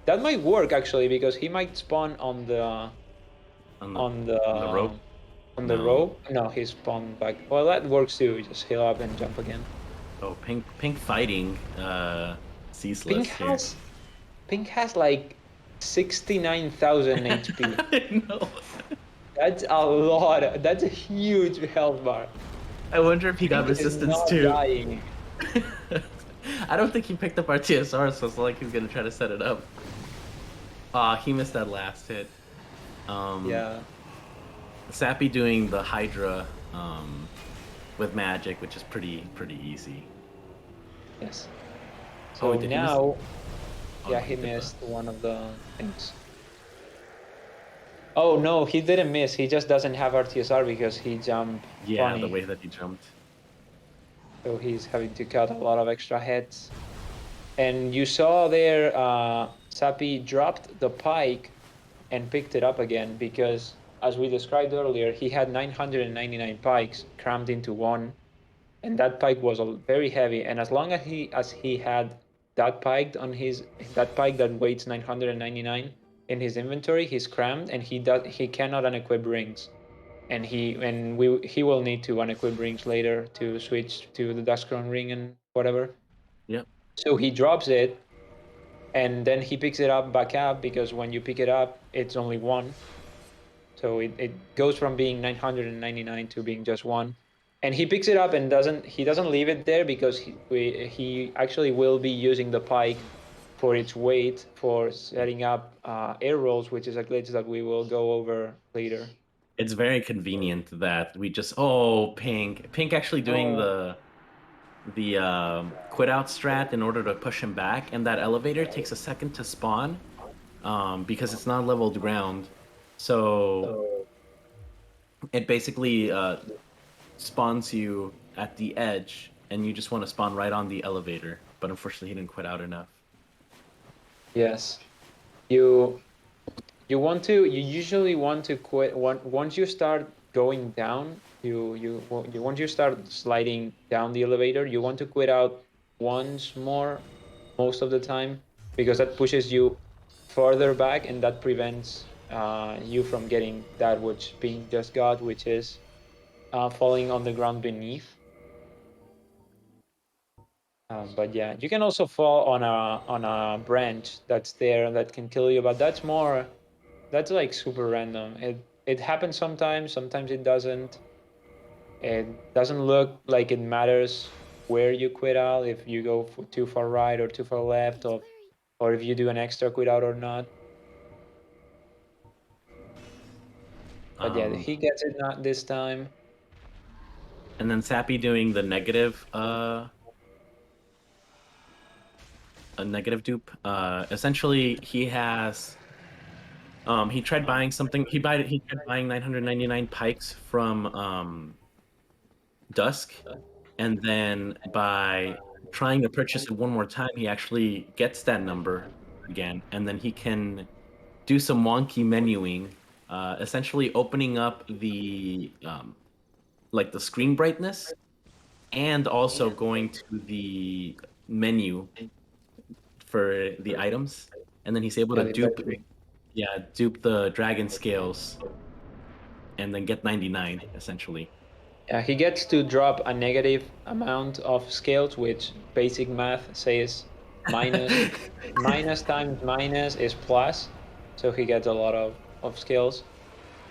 That might work actually because he might spawn on the on the on the on the rope. on the No. rope. No, he spawned back. Well, that works too. Just heal up and jump again. Oh, pink fighting. Pink Ceaseless here. has Pink has like 69,000 HP. I know. That's a lot. That's a huge health bar. I wonder if he got Pink is resistance not too. dying. I don't think he picked up our TSR, so it's like he's gonna try to set it up. Ah, he missed that last hit. Um, Yeah. Sappy doing the Hydra with magic, which is pretty easy. Yes. Oh, So did he miss? now, Oh yeah, no, he he did the. missed one of the things. Oh no, he didn't miss. He just doesn't have RTSR because he jumped Yeah, the funny. way that he jumped. So he's having to cut a lot of extra heads. And you saw there, Sapi dropped the pike and picked it up again because, as we described earlier, he had 999 pikes crammed into one, and that pike was very heavy. And as long as he had that pike that weighs 999 in his inventory, he's crammed, and he cannot unequip rings. And he will need to unequip rings later to switch to the Duskrone ring and whatever. Yep. So he drops it, and then he picks it up back up because when you pick it up, it's only one. So it goes from being 999 to being just one. And he picks it up and doesn't leave it there because he actually will be using the pike for its weight for setting up air rolls, which is a glitch that we will go over later. It's very convenient that we just pink actually doing Oh, the quit out strat in order to push him back, and that elevator takes a second to spawn because it's not leveled ground. So it basically spawns you at the edge, and you just want to spawn right on the elevator. But unfortunately, he didn't quit out enough. yes. You you usually want to quit once you start going down. You once you start sliding down the elevator, you want to quit out once more most of the time because that pushes you further back and that prevents you from getting that which Pink just got, which is falling on the ground beneath. But yeah, you can also fall on a branch that's there that can kill you, but that's like super random. It happens sometimes, sometimes it doesn't. It doesn't look like it matters where you quit out, if you go too far right or too far left, or if you do an extra quit out or not. But yeah, Um, he gets it not this time. and then Sappy doing the negative a negative dupe. Essentially, he tried buying something. He tried buying 999 pikes from Dusk, and then by trying to purchase it one more time, he actually gets that number again, and then he can do some wonky menuing, essentially opening up the like the screen brightness and also going to the menu for the items, and then he's able Yeah, to the top dupe, three. yeah, dupe the dragon scales and then get 99 essentially. Yeah, he gets to drop a negative amount of scales, which basic math says minus minus times minus is plus. So he gets a lot of skills,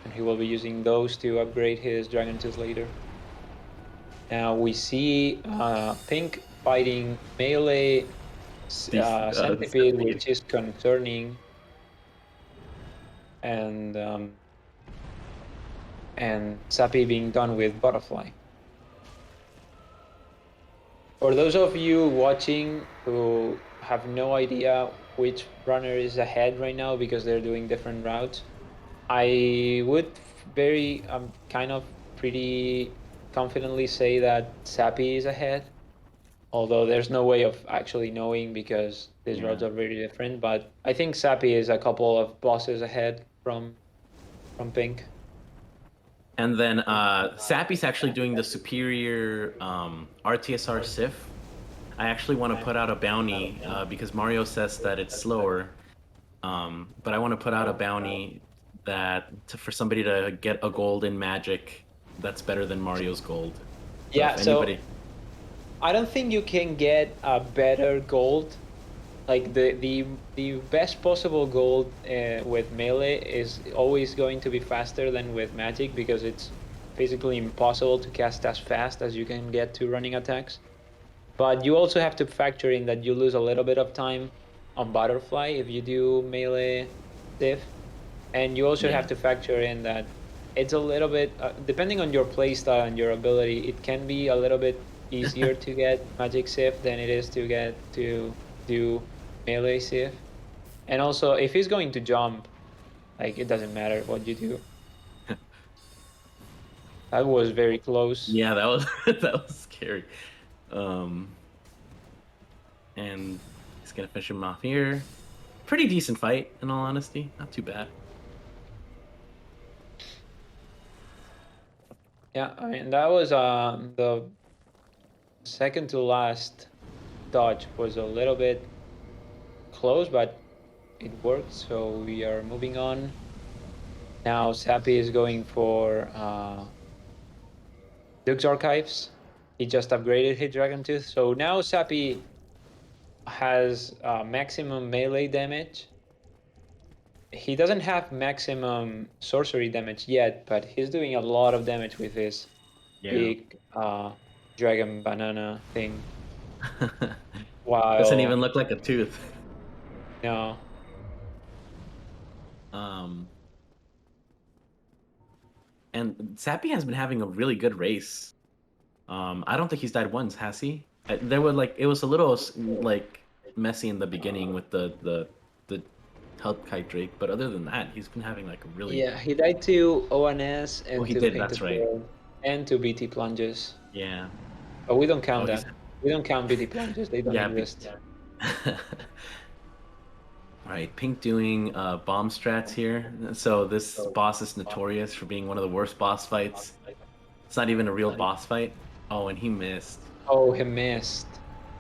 and he will be using those to upgrade his Dragon Tooth later. Now we see Pink fighting melee These Centipede, centipede. which is concerning, and and Sappy being done with Butterfly. For those of you watching who have no idea which runner is ahead right now because they're doing different routes, I would kind of pretty confidently say that Sappy is ahead, although there's no way of actually knowing because these Yeah. routes are very different. But I think Sappy is a couple of bosses ahead from Pink. And then Sappy's actually doing the superior RTSR Sif. I actually want to put out a bounty because Mario says that it's slower. But I want to put out a bounty for somebody to get a gold in Magic that's better than Mario's gold. So if Yeah, so anybody, I don't think you can get a better gold. Like the best possible gold with melee is always going to be faster than with magic because it's basically impossible to cast as fast as you can get to running attacks. But you also have to factor in that you lose a little bit of time on butterfly if you do melee diff, and you also have yeah. to factor in that it's a little bit depending on your playstyle and your ability, it can be a little bit easier to get magic sif than it is to get to do melee sif. And also if he's going to jump, like it doesn't matter what you do. That was very close. Yeah, that was that was scary. Um, and he's gonna finish him off here. Pretty decent fight, in all honesty. Not too bad. Yeah, I mean that was the second to last dodge was a little bit close, but it worked. So we are moving on. Now Sappy is going for Duke's Archives. He just upgraded his Dragon Tooth. So now Sappy has maximum melee damage. He doesn't have maximum sorcery damage yet, but he's doing a lot of damage with his Yeah. big dragon banana thing. Doesn't While even look like a tooth. no, Um, and Sappy has been having a really good race. I don't think he's died once, has he? There were like it was a little like messy in the beginning with the help kite Drake, but other than that, he's been having like a really. yeah, he died to ONS Oh, and he to did. That's Painted right. World and to BT Plunges. Yeah. But we don't count Oh, he's that. We don't count BT Plunges. They don't yeah. exist. All right, Pink doing bomb strats here. So this boss is notorious for being one of the worst boss fights. It's not even a real boss fight. Oh, and he missed. Oh, he missed.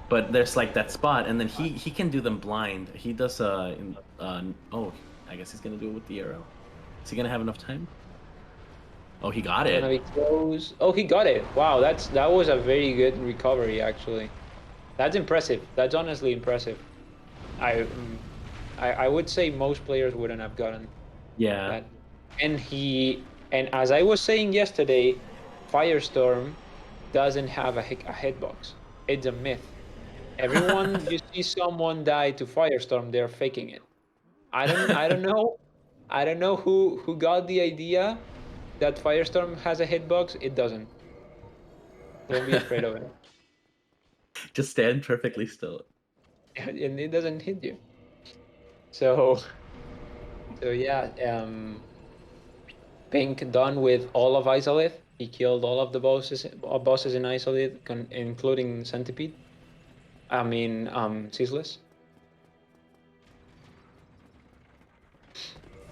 But there's like that spot, and then he can do them blind. He does oh, I guess he's gonna do it with the arrow. Is he gonna have enough time? Oh, he got It's gonna be it. close. Oh, he got it. Wow, that was a very good recovery actually. That's impressive. That's honestly impressive. I mm, I would say most players wouldn't have gotten Yeah. that. And as I was saying yesterday, Firestorm doesn't have a hitbox. It's a myth. Everyone you see someone die to Firestorm, they're faking it. I don't know. I don't know who got the idea that Firestorm has a hitbox. It doesn't. Don't be afraid of it. Just stand perfectly still. and it doesn't hit you. So yeah, Pink done with all of Isolith. He killed all of the bosses in Isolith, including Centipede. I mean, Ceaseless.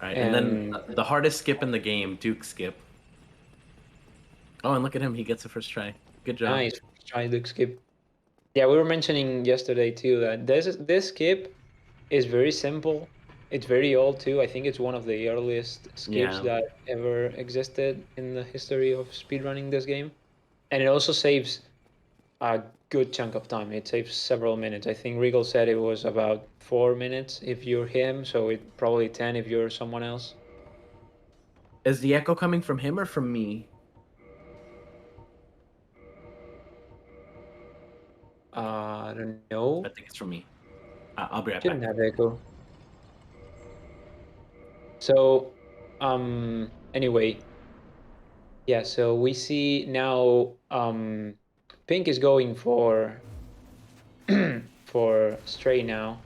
All right, and then And the hardest skip in the game, Duke skip. Oh, and look at him, he gets it first try. Good job. nice, try to skip. Yeah, we were mentioning yesterday too that this skip is very simple. It's very old too. I think it's one of the earliest skips Yeah. that ever existed in the history of speedrunning this game. And it also saves a good chunk of time. It saves several minutes. I think Regal said it was about 4 minutes if you're him, so it probably 10 if you're someone else. Is the echo coming from him or from me? I don't I know. think it's from me. I'll be right Shouldn't back. have echo. So, anyway, yeah. So we see now, Pink is going for for Stray now,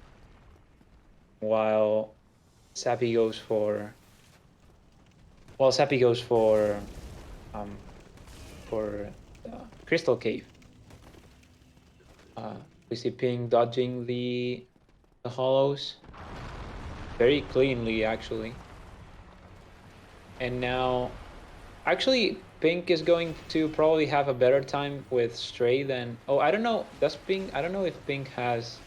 while Sappy goes for Sappy goes um for Crystal Cave. We see Pink dodging the hollows very cleanly, actually. And now, actually, Pink is going to probably have a better time with Stray than. Oh, I don't know. Does Pink? I don't know if Pink has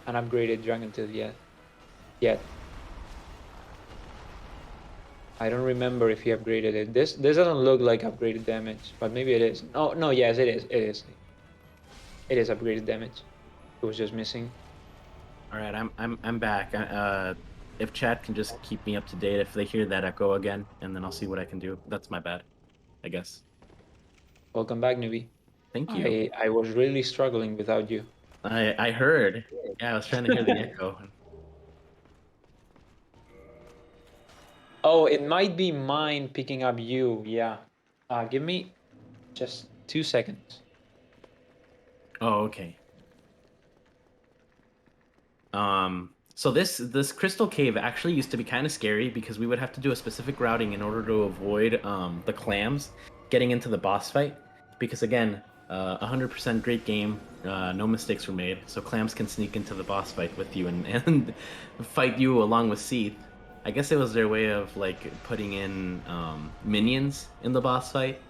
an upgraded Dragon Tooth yet. I don't remember if he upgraded it. This doesn't look like upgraded damage, but maybe it is. Oh no, yes, it is. It is. It is upgraded damage. It was just missing. All right, I'm back. If chat can just keep me up to date if they hear that echo again, and then I'll see what I can do. That's my bad, I guess. Welcome back, newbie. Thank you. I was really struggling without you. I heard. Yeah, I was trying to hear the echo. Oh, it might be mine picking up you. Yeah. Give me just 2 seconds. Oh, okay. So this crystal cave actually used to be kind of scary because we would have to do a specific routing in order to avoid the clams getting into the boss fight. Because again, 100% great game, no mistakes were made. So clams can sneak into the boss fight with you and fight you along with Seath. I guess it was their way of like putting in minions in the boss fight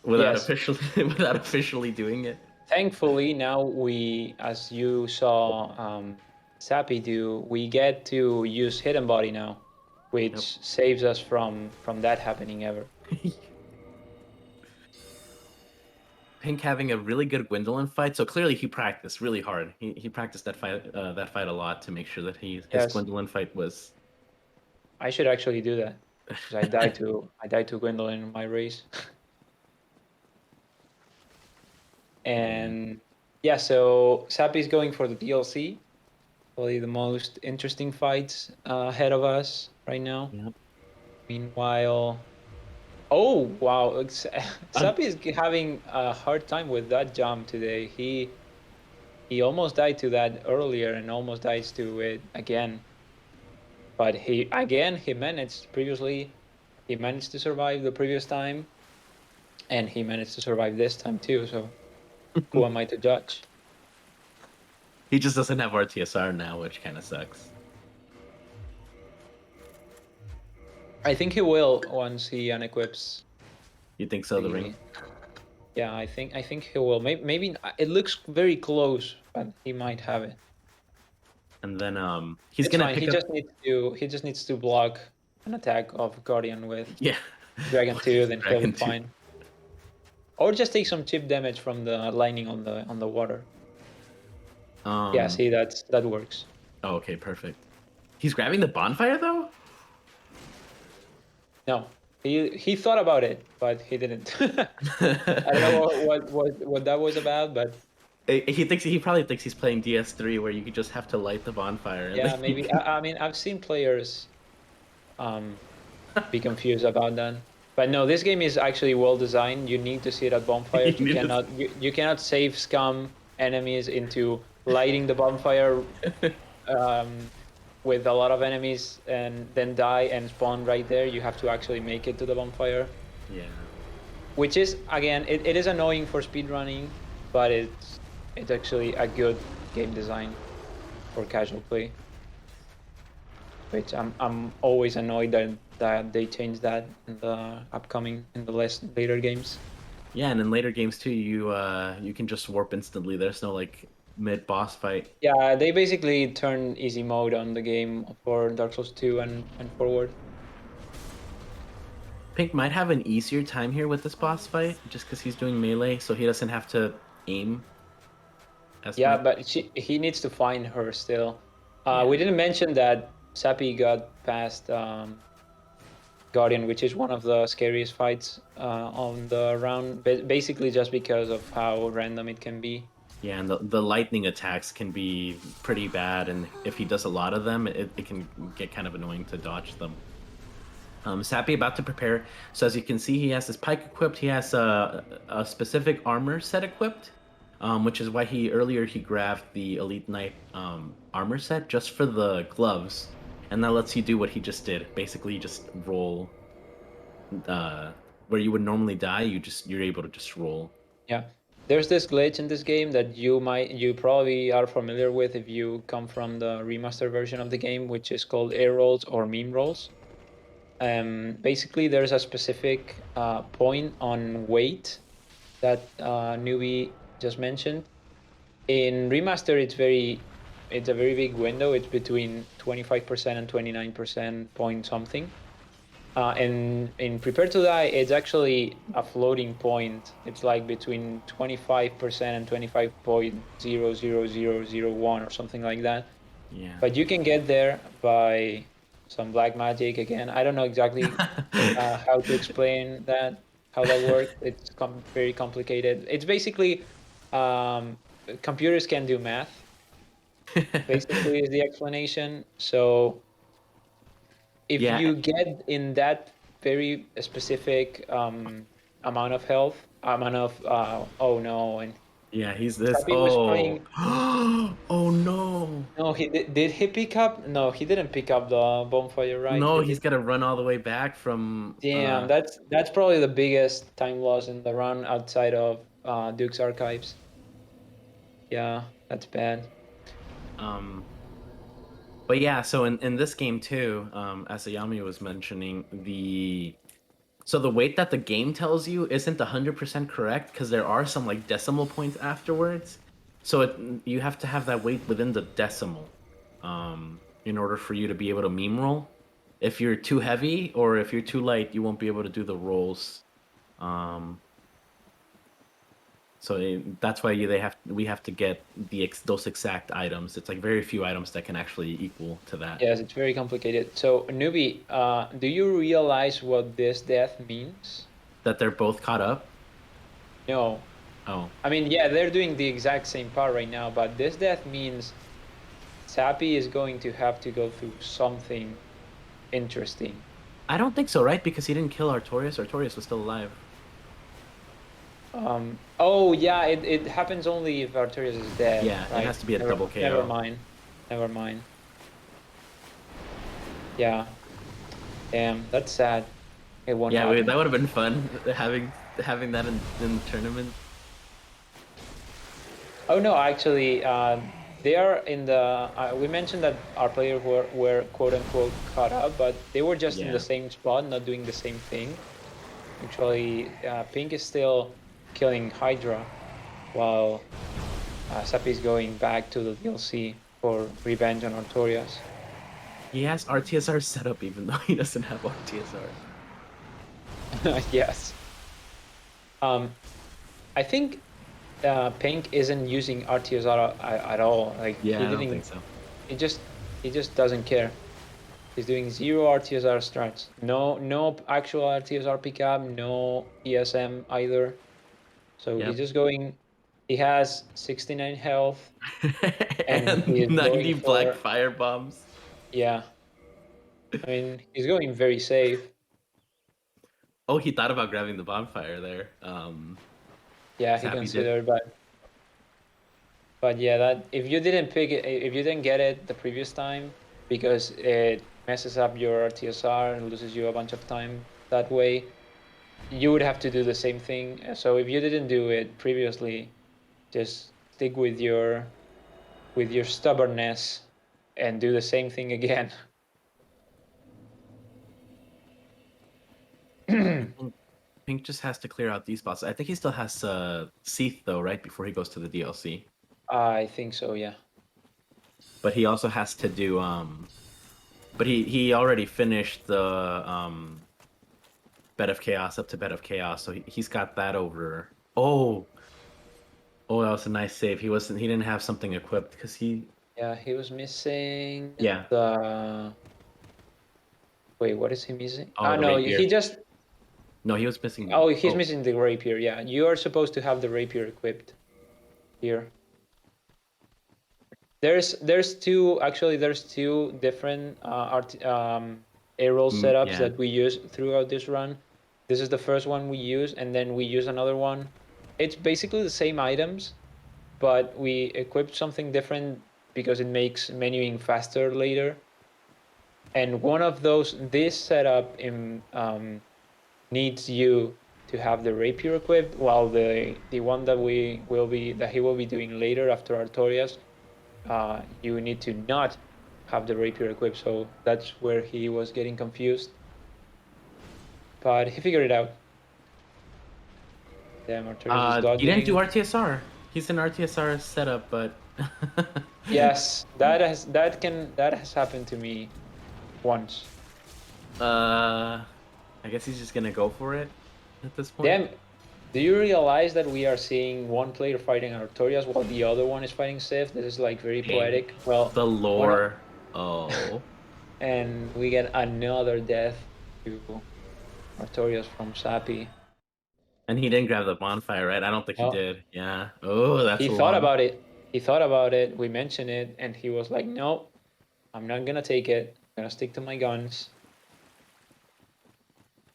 without Yes. officially without officially doing it. Thankfully, now we, as you saw Sappy do, we get to use Hidden Body now, Yep. which saves us from that happening ever. Pink having a really good Gwendolyn fight, so clearly he practiced really hard. He practiced that fight a lot to make sure that his Yes, Gwendolyn fight was. I should actually do that because I died to Gwendolyn in my race. Yeah. And yeah, so Sappy's going for the DLC. Probably the most interesting fights ahead of us right now. Yep. Meanwhile, oh wow, Uh, Sappy is having a hard time with that jump today. He almost died to that earlier and almost dies to it again. But he managed previously. He managed to survive the previous time, and he managed to survive this time too. So who am I to judge? he just doesn't have RTSR now, which kind of sucks. I think he will once he unequips You think so, the ring? the. Yeah, I think he will. Maybe it looks very close, but he might have it. And then he's It's gonna fine. pick up. He just needs to block an attack of Guardian with Yeah. Dragon 2, then he'll be Dragon 2. fine. Or just take some chip damage from the lightning on the water. Yeah, Um. see that works. Oh, okay, perfect. He's grabbing the bonfire though. No, he thought about it, but he didn't. I don't know what that was about, but He probably thinks he's playing DS3 where you just have to light the bonfire and then yeah, you maybe. can. I mean, I've seen players um be confused about that. But no, this game is actually well designed. You need to see it at bonfires. You need to- You cannot save scum enemies into lighting the bonfire um, with a lot of enemies and then die and spawn right there. You have to actually make it to the bonfire, Yeah. which is again it is annoying for speedrunning, but it's actually a good game design for casual play. Which I'm always annoyed that they changed that in the later games. Yeah, and in later games too, you can just warp instantly. There's no like mid boss fight. Yeah, they basically turn easy mode on the game for Dark Souls 2 and forward. Pink might have an easier time here with this boss fight just because he's doing melee, so he doesn't have to aim as Yeah, much. but he needs to find her still. We Yeah. didn't mention that Sappy got past Guardian, which is one of the scariest fights on the round, basically just because of how random it can be. Yeah, and the lightning attacks can be pretty bad, and if he does a lot of them, it can get kind of annoying to dodge them. Sappy about to prepare. So as you can see, he has his pike equipped. He has a specific armor set equipped, which is why he grabbed the Elite Knight armor set just for the gloves, and that lets you do what he just did. Basically, you just roll uh, where you would normally die. You're able to just roll. Yeah. There's this glitch in this game that you probably are familiar with if you come from the remaster version of the game, which is called air rolls or meme rolls. Basically, there's a specific point on weight that newbie just mentioned. In remaster, it's a very big window. It's between 25% and 29% point something. And in Prepare to Die, it's actually a floating point. It's like between 25% and 25.00001 or something like that. Yeah. But you can get there by some black magic again. I don't know exactly how to explain that, how that works. It's very complicated. It's basically um, computers can do math, basically, is the explanation. So if Yeah, you get in that very specific amount of health, amount of oh no, and yeah, he's this. Sappy was Oh, trying. oh no. No, did he pick up? No, he didn't pick up the bonfire, right? No, Did he's he? got to run all the way back from Damn, that's probably the biggest time loss in the run outside of Duke's archives. Yeah, that's bad. um but yeah, so in this game too, as Ayami was mentioning, the weight that the game tells you isn't 100% correct because there are some like decimal points afterwards. So you have to have that weight within the decimal in order for you to be able to meme roll. If you're too heavy or if you're too light, you won't be able to do the rolls. Um, that's why we have to get those exact items. It's like very few items that can actually equal to that. Yes, it's very complicated. So, newbie, do you realize what this death means? That they're both caught up. No. Oh, I mean, yeah, they're doing the exact same part right now, but this death means Sappy is going to have to go through something interesting. I don't think so, right? Because he didn't kill Artorias. Artorias was still alive. Oh yeah, it happens only if Artorias is dead, Yeah, it right? has to be a double Never KO. mind. Never mind. Yeah, damn, that's sad. It won't Yeah, wait, that happen. would have been fun having that in the tournament. Oh no, actually, they are in the. We mentioned that our players were quote unquote caught up, but they were just in the Yeah. same spot, not doing the same thing. Actually, Pink is still killing Hydra, while Sappy is going back to the DLC for revenge on Artorias. He has RTSR set up even though he doesn't have RTSR. Yes. Um, I think Pink isn't using RTSR at all. Like Yeah, he I don't think didn't. so. He just he just doesn't care. He's doing zero RTSR strats. No actual RTSR pickup. No ESM either. So he's Yep. just going. He has 69 health, and he And is going 90 black for fire bombs. yeah. I mean, he's going very safe. Oh, he thought about grabbing the bonfire there. Yeah, he Sappy did. considered, but But yeah, that if you didn't pick it, if you didn't get it the previous time, because it messes up your TSR and loses you a bunch of time that way, you would have to do the same thing. So if you didn't do it previously, just stick with your stubbornness and do the same thing again. I think Pink just has to clear out these bosses. I think he still has Seath though, right before he goes to the DLC. I think so, yeah. But he also has to do but he already finished the Bed of Chaos up to Bed of Chaos, so he's got that over. Oh, that was a nice save. He didn't have something equipped because he Yeah, he was missing yeah. the. Wait, what is he missing? Oh, Ah, the no, he rapier. just. No, he was missing. Oh, he's Oh, missing the rapier. Yeah, you are supposed to have the rapier equipped here. There's two different A roll setups yeah. that we use throughout this run. This is the first one we use, and then we use another one. It's basically the same items, but we equipped something different because it makes menuing faster later. And one of those, this setup needs you to have the rapier equipped, while the one that he will be doing later after Artorias, you need to not have the rapier equipped. So that's where he was getting confused, but he figured it out. Damn, Artorias is He didn't do dodging. RTSR. He's an RTSR setup, but Yes, that has happened to me once. uh, I guess he's just gonna go for it at this point. Damn, do you realize that we are seeing one player fighting Artorias while the other one is fighting Sif? This is like very Dang, poetic. Well, the one of, lore. Oh, and we get another death to Artorias from Sappy. and he didn't grab the bonfire, right? I don't think he Oh, did. Yeah. Oh, that's he a thought long. about it. He thought about it. We mentioned it, and he was like, "No, I'm not gonna take it. I'm gonna stick to my guns."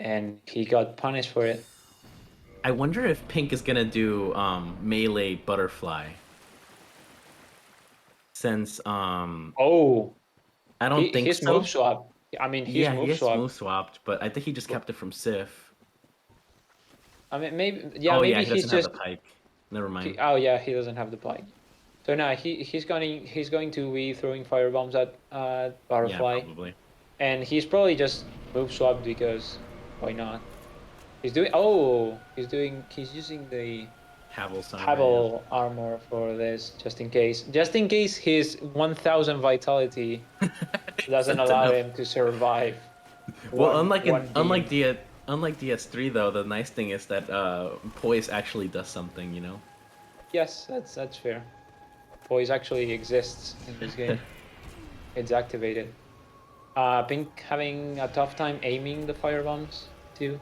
And he got punished for it. I wonder if Pink is gonna do melee butterfly since Oh, I don't he think his move so. swap. I mean, his Yeah, he move is smooth swap. swapped, but I think he just kept it from Sif. I mean, maybe yeah, Oh yeah, maybe he he's doesn't have the just. pike. Never mind. Oh yeah, he doesn't have the pike. So now he's going to be throwing fire bombs at Yeah, Butterfly, probably. and he's probably just move swapped because why not? He's using the Havel's armor, yeah. Havel armor for this just in case his 1000 vitality doesn't That's allow enough. him to survive Well, one beam. unlike DS3 though, the nice thing is that poise actually does something, you know. Yes, that's fair. Poise actually exists in this game. It's activated. Pink having a tough time aiming the fire bombs too.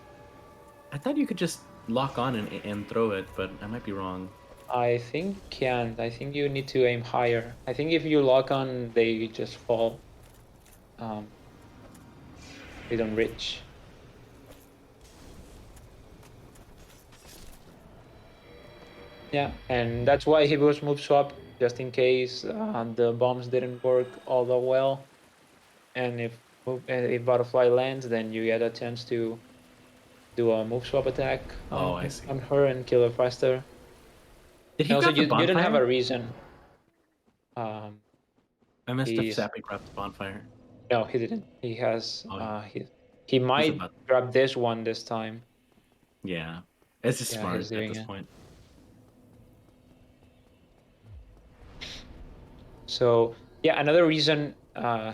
I thought you could just lock on and throw it, but I might be wrong. I think can't. I think you need to aim higher. I think if you lock on, they just fall. Um, they don't reach. Yeah, and that's why he was move swap just in case the bombs didn't work all that well. And if butterfly lands, then you get a chance to do a move swap attack Oh, I see. on her and kill her faster. Did he And also, grab the you don't have bonfire? a reason. Um, I missed if he's Sappy grabbed the bonfire. No, he didn't. He has Oh, he he's might about. grab this one this time. Yeah, it's just Yeah, he's smart at doing this it. point. So yeah, another reason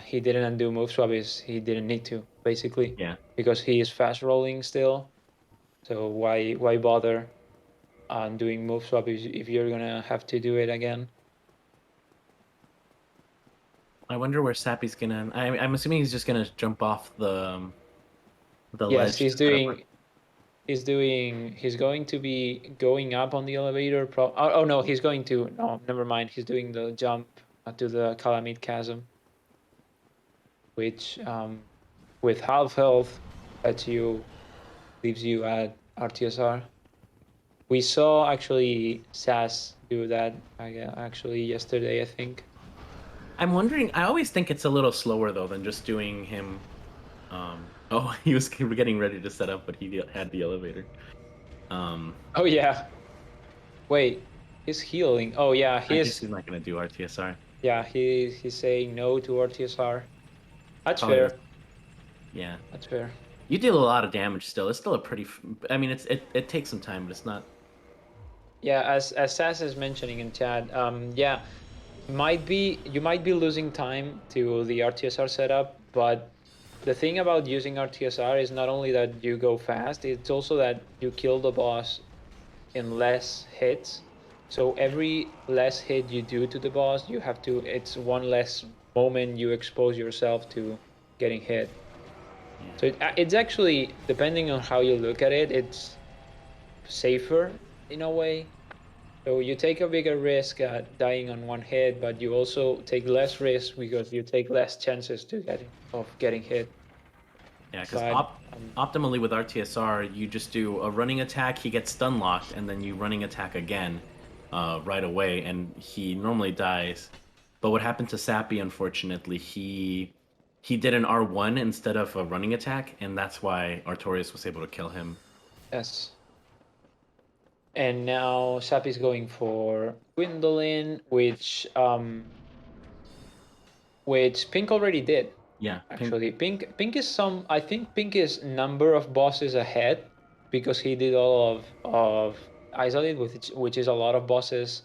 he didn't undo move swap is he didn't need to, basically, Yeah, because he is fast rolling still. So why bother on doing move swap if you're gonna have to do it again? I wonder where Sappy's gonna. I'm assuming he's just gonna jump off the Yes, ledge to set up. he's going to be going up on the elevator. Oh no, he's going to. No, never mind. He's doing the jump to the Calamite Chasm, which with half health that you leaves you at RTSR. We saw actually Sass do that actually yesterday, I think. I'm wondering. I always think it's a little slower though than just doing him. Oh, he was getting ready to set up, but he had the elevator. Um, Oh yeah. Wait, he's healing. Oh yeah, I guess he's not going to do RTSR. he's saying no to RTSR. That's Probably just fair. yeah. That's fair. You deal a lot of damage still. It's still a pretty. I mean, it takes some time, but it's not. Yeah, as Sass is mentioning in chat, yeah, you might be losing time to the RTSR setup, but the thing about using RTSR is not only that you go fast, it's also that you kill the boss in less hits. So every less hit you do to the boss, it's one less moment you expose yourself to getting hit. Yeah, So it's actually, depending on how you look at it, it's safer in a way. So you take a bigger risk at dying on one hit, but you also take less risk because you take less chances of getting hit. yeah. Because But optimally with RTSR, you just do a running attack. He gets stun locked, and then you running attack again, right away, and he normally dies. But what happened to Sappy? Unfortunately, he did an R1 instead of a running attack, and that's why Artorias was able to kill him. yes. And now Sap is going for Gwendolyn, which Pink already did. Yeah, Pink. Actually, Pink is some. I think Pink is number of bosses ahead because he did all of Isolate, which is a lot of bosses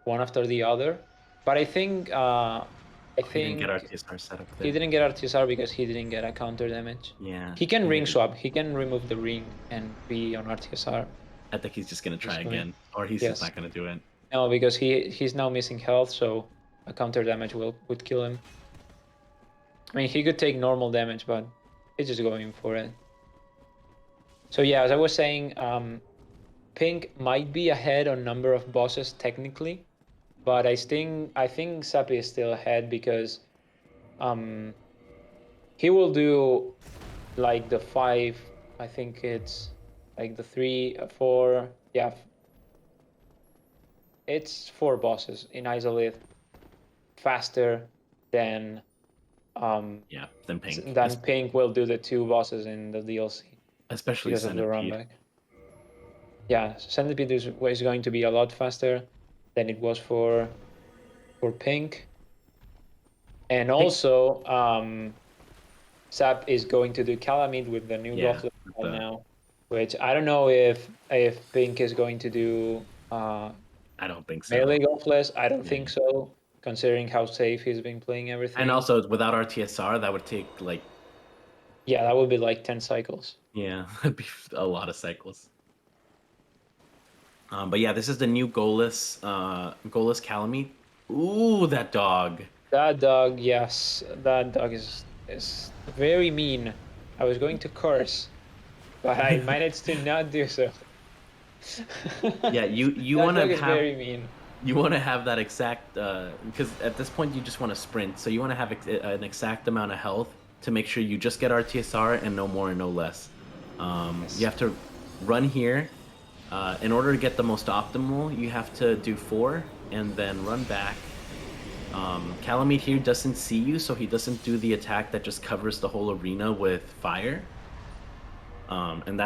one after the other. But I He didn't get think RTSR set up he there. didn't get RTSR because he didn't get a counter damage. Yeah, He can he ring needed. swap. He can remove the ring and be on RTSR. I think he's just gonna He's try going. again, or he's just Yes. not gonna do it. No, because he's now missing health, so a counter damage would kill him. I mean, he could take normal damage, but he's just going for it. So yeah, as I was saying, Pink might be ahead on number of bosses technically, but I think Sappy is still ahead because um, he will do like the five. I think it's like the three, four. Yeah, it's four bosses in Isolith faster than um, Yeah, then Pink, than Pink will do the two bosses in the DLC especially because of the run Centipede. back. Yeah, Centipede is going to be a lot faster than it was for Pink, and Pink, also Sap is going to do Calamite with the new yeah, Golfless the now, which I don't know if Pink is going to do I don't think so. melee Golfless. I don't Yeah, think so, considering how safe he's been playing and everything. also without RTSR, that would take like Yeah, that would be like 10 cycles. yeah, that'd be a lot of cycles. But yeah, this is the new goalless Calamite. Ooh, that dog. That dog, yes, that dog is very mean. I was going to curse, but I managed to not do so. Yeah, you That want to dog is have very mean. that exact because at this point you just want to sprint, so you want to have an exact amount of health to make sure you just get RTSR and no more and no less. You Yes. have to run here. In order to get the most optimal, you have to do 4 and then run back. Calamite here doesn't see you, so he doesn't do the attack that just covers the whole arena with fire. And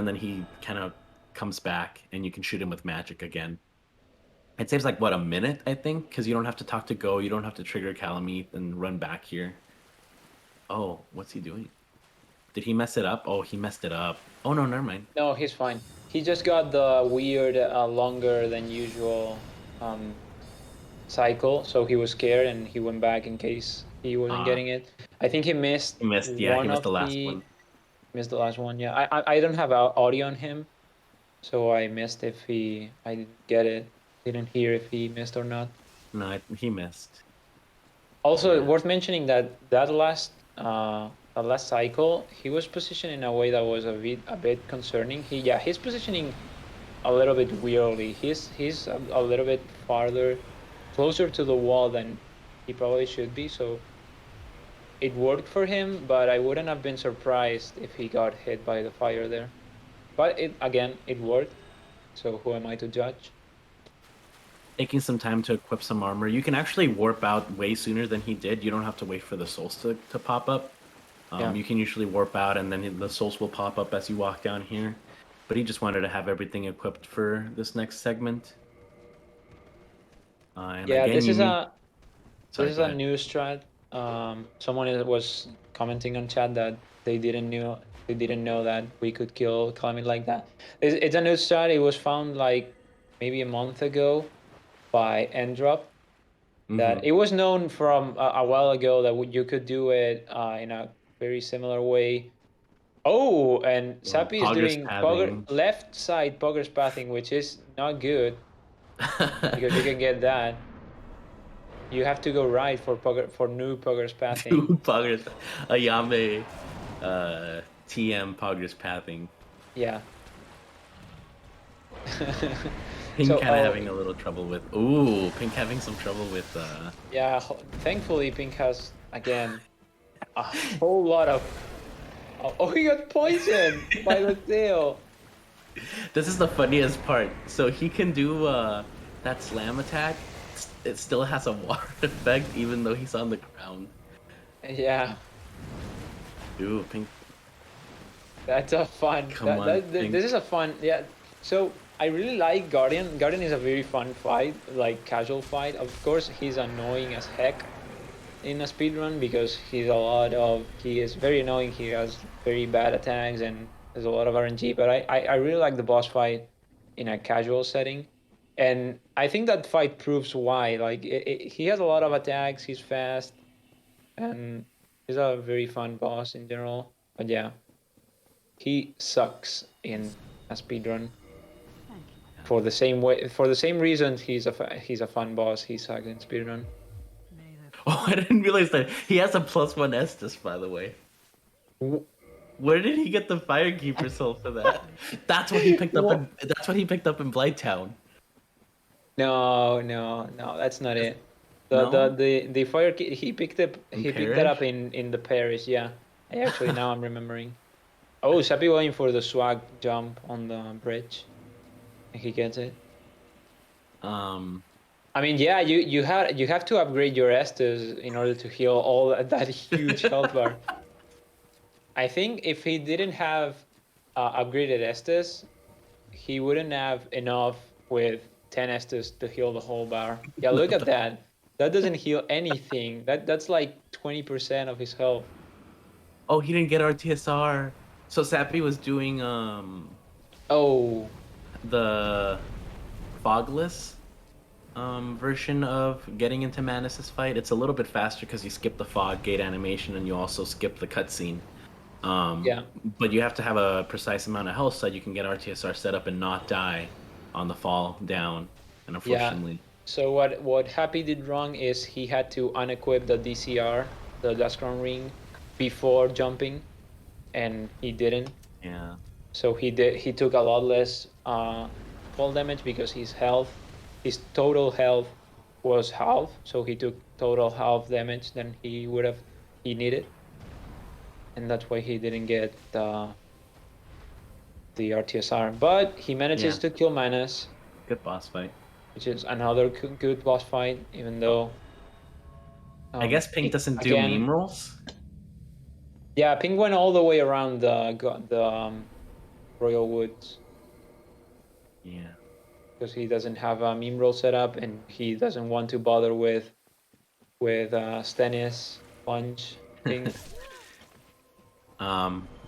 then he kind of comes back, and you can shoot him with magic again. It saves like what, a minute, I think, because you don't have to talk to Go, you don't have to trigger Calamite and run back here. Oh, what's he doing? Did he mess it up? Oh, he messed it up. Oh no, never mind. No, he's fine. He just got the weird, longer than usual um, cycle, so he was scared and he went back in case he wasn't Uh getting it. I think he missed he missed. Yeah, he one missed of the last the one. missed the last one. Yeah, I don't have audio on him, so I missed if I didn't get it, didn't hear if he missed or not. No, he missed. Also, Yeah. worth mentioning that last cycle, he was positioned in a way that was a bit concerning. He's positioning a little bit weirdly. He's a little bit farther, closer to the wall than he probably should be. So it worked for him, but I wouldn't have been surprised if he got hit by the fire there. But it worked. So who am I to judge? Taking some time to equip some armor. You can actually warp out way sooner than he did. You don't have to wait for the souls to pop up. Yeah. You can usually warp out and then the souls will pop up as you walk down here. But he just wanted to have everything equipped for this next segment. And Yeah, again, this you is need. a this Sorry, is go a ahead. new strat. Someone was commenting on chat that they didn't know that we could kill Calamity like that. It's a new strat. It was found like maybe a month ago by Endrop. That Mm-hmm. it was known from a while ago that you could do it in a very similar way. Oh, and Oh, Sappy is Poggers doing pathing. left side Poggers pathing, which is not good because you can get that. You have to go right for new Poggers pathing. Two Poggers. Ayame TM Poggers pathing. Yeah. Pink So, kind of having a little trouble with. Ooh, Pink having some trouble with. yeah, thankfully Pink has again a whole lot of. Oh, he got poisoned by the tail. This is the funniest part. So he can do that slam attack. It still has a water effect even though he's on the ground. Yeah, Ooh, Pink. that's a fun. Come on, This is Pink. a fun. Yeah. So I really like Guardian. Guardian is a very fun fight, like casual fight. Of course, he's annoying as heck in a speedrun because he is very annoying. He has very bad attacks and there's a lot of RNG. But I really like the boss fight in a casual setting, and I think that fight proves why. Like he has a lot of attacks. He's fast, and he's a very fun boss in general. But yeah, he sucks in a speedrun for the same way, for the same reason he's a fun boss. He sucks in speedrun. Oh, I didn't realize that he has a +1 Estus, by the way. Where did he get the Firekeeper soul for that? That's what he picked up What? in. That's what he picked up in Blighttown. No, no, no, that's not Is- it. No, The fire key in he picked that up Parish. in the Paris, yeah. Actually now I'm remembering. Oh, Sappy going for the swag jump on the bridge. And he gets it. Um, I mean, yeah, you have to upgrade your Estus in order to heal all that huge health bar. I think if he didn't have upgraded Estus, he wouldn't have enough with 10 Estus to heal the whole bar. Yeah, look at that. That doesn't heal anything. That's like 20% of his health. oh, he didn't get RTSR. So Sappy was doing Oh, the fogless version of getting into Manus's fight. It's a little bit faster because you skip the fog gate animation and you also skip the cutscene. yeah. But you have to have a precise amount of health so you can get RTSR set up and not die on the fall down. And Yeah. unfortunately, So what Happy did wrong is he had to unequip the DCR, the Duscron ring, before jumping, and he didn't. yeah, So he took a lot less fall damage because his total health was half. So he took total half damage than he needed, and that's why he didn't get the RTSR. But he manages yeah, to kill Manus, good boss fight. which is another good boss fight. Even though I guess Pink doesn't do again, meme rolls. yeah, Pink went all the way around the Royal Woods Yeah. because he doesn't have a meme roll set up and he doesn't want to bother with Stennis punch thing.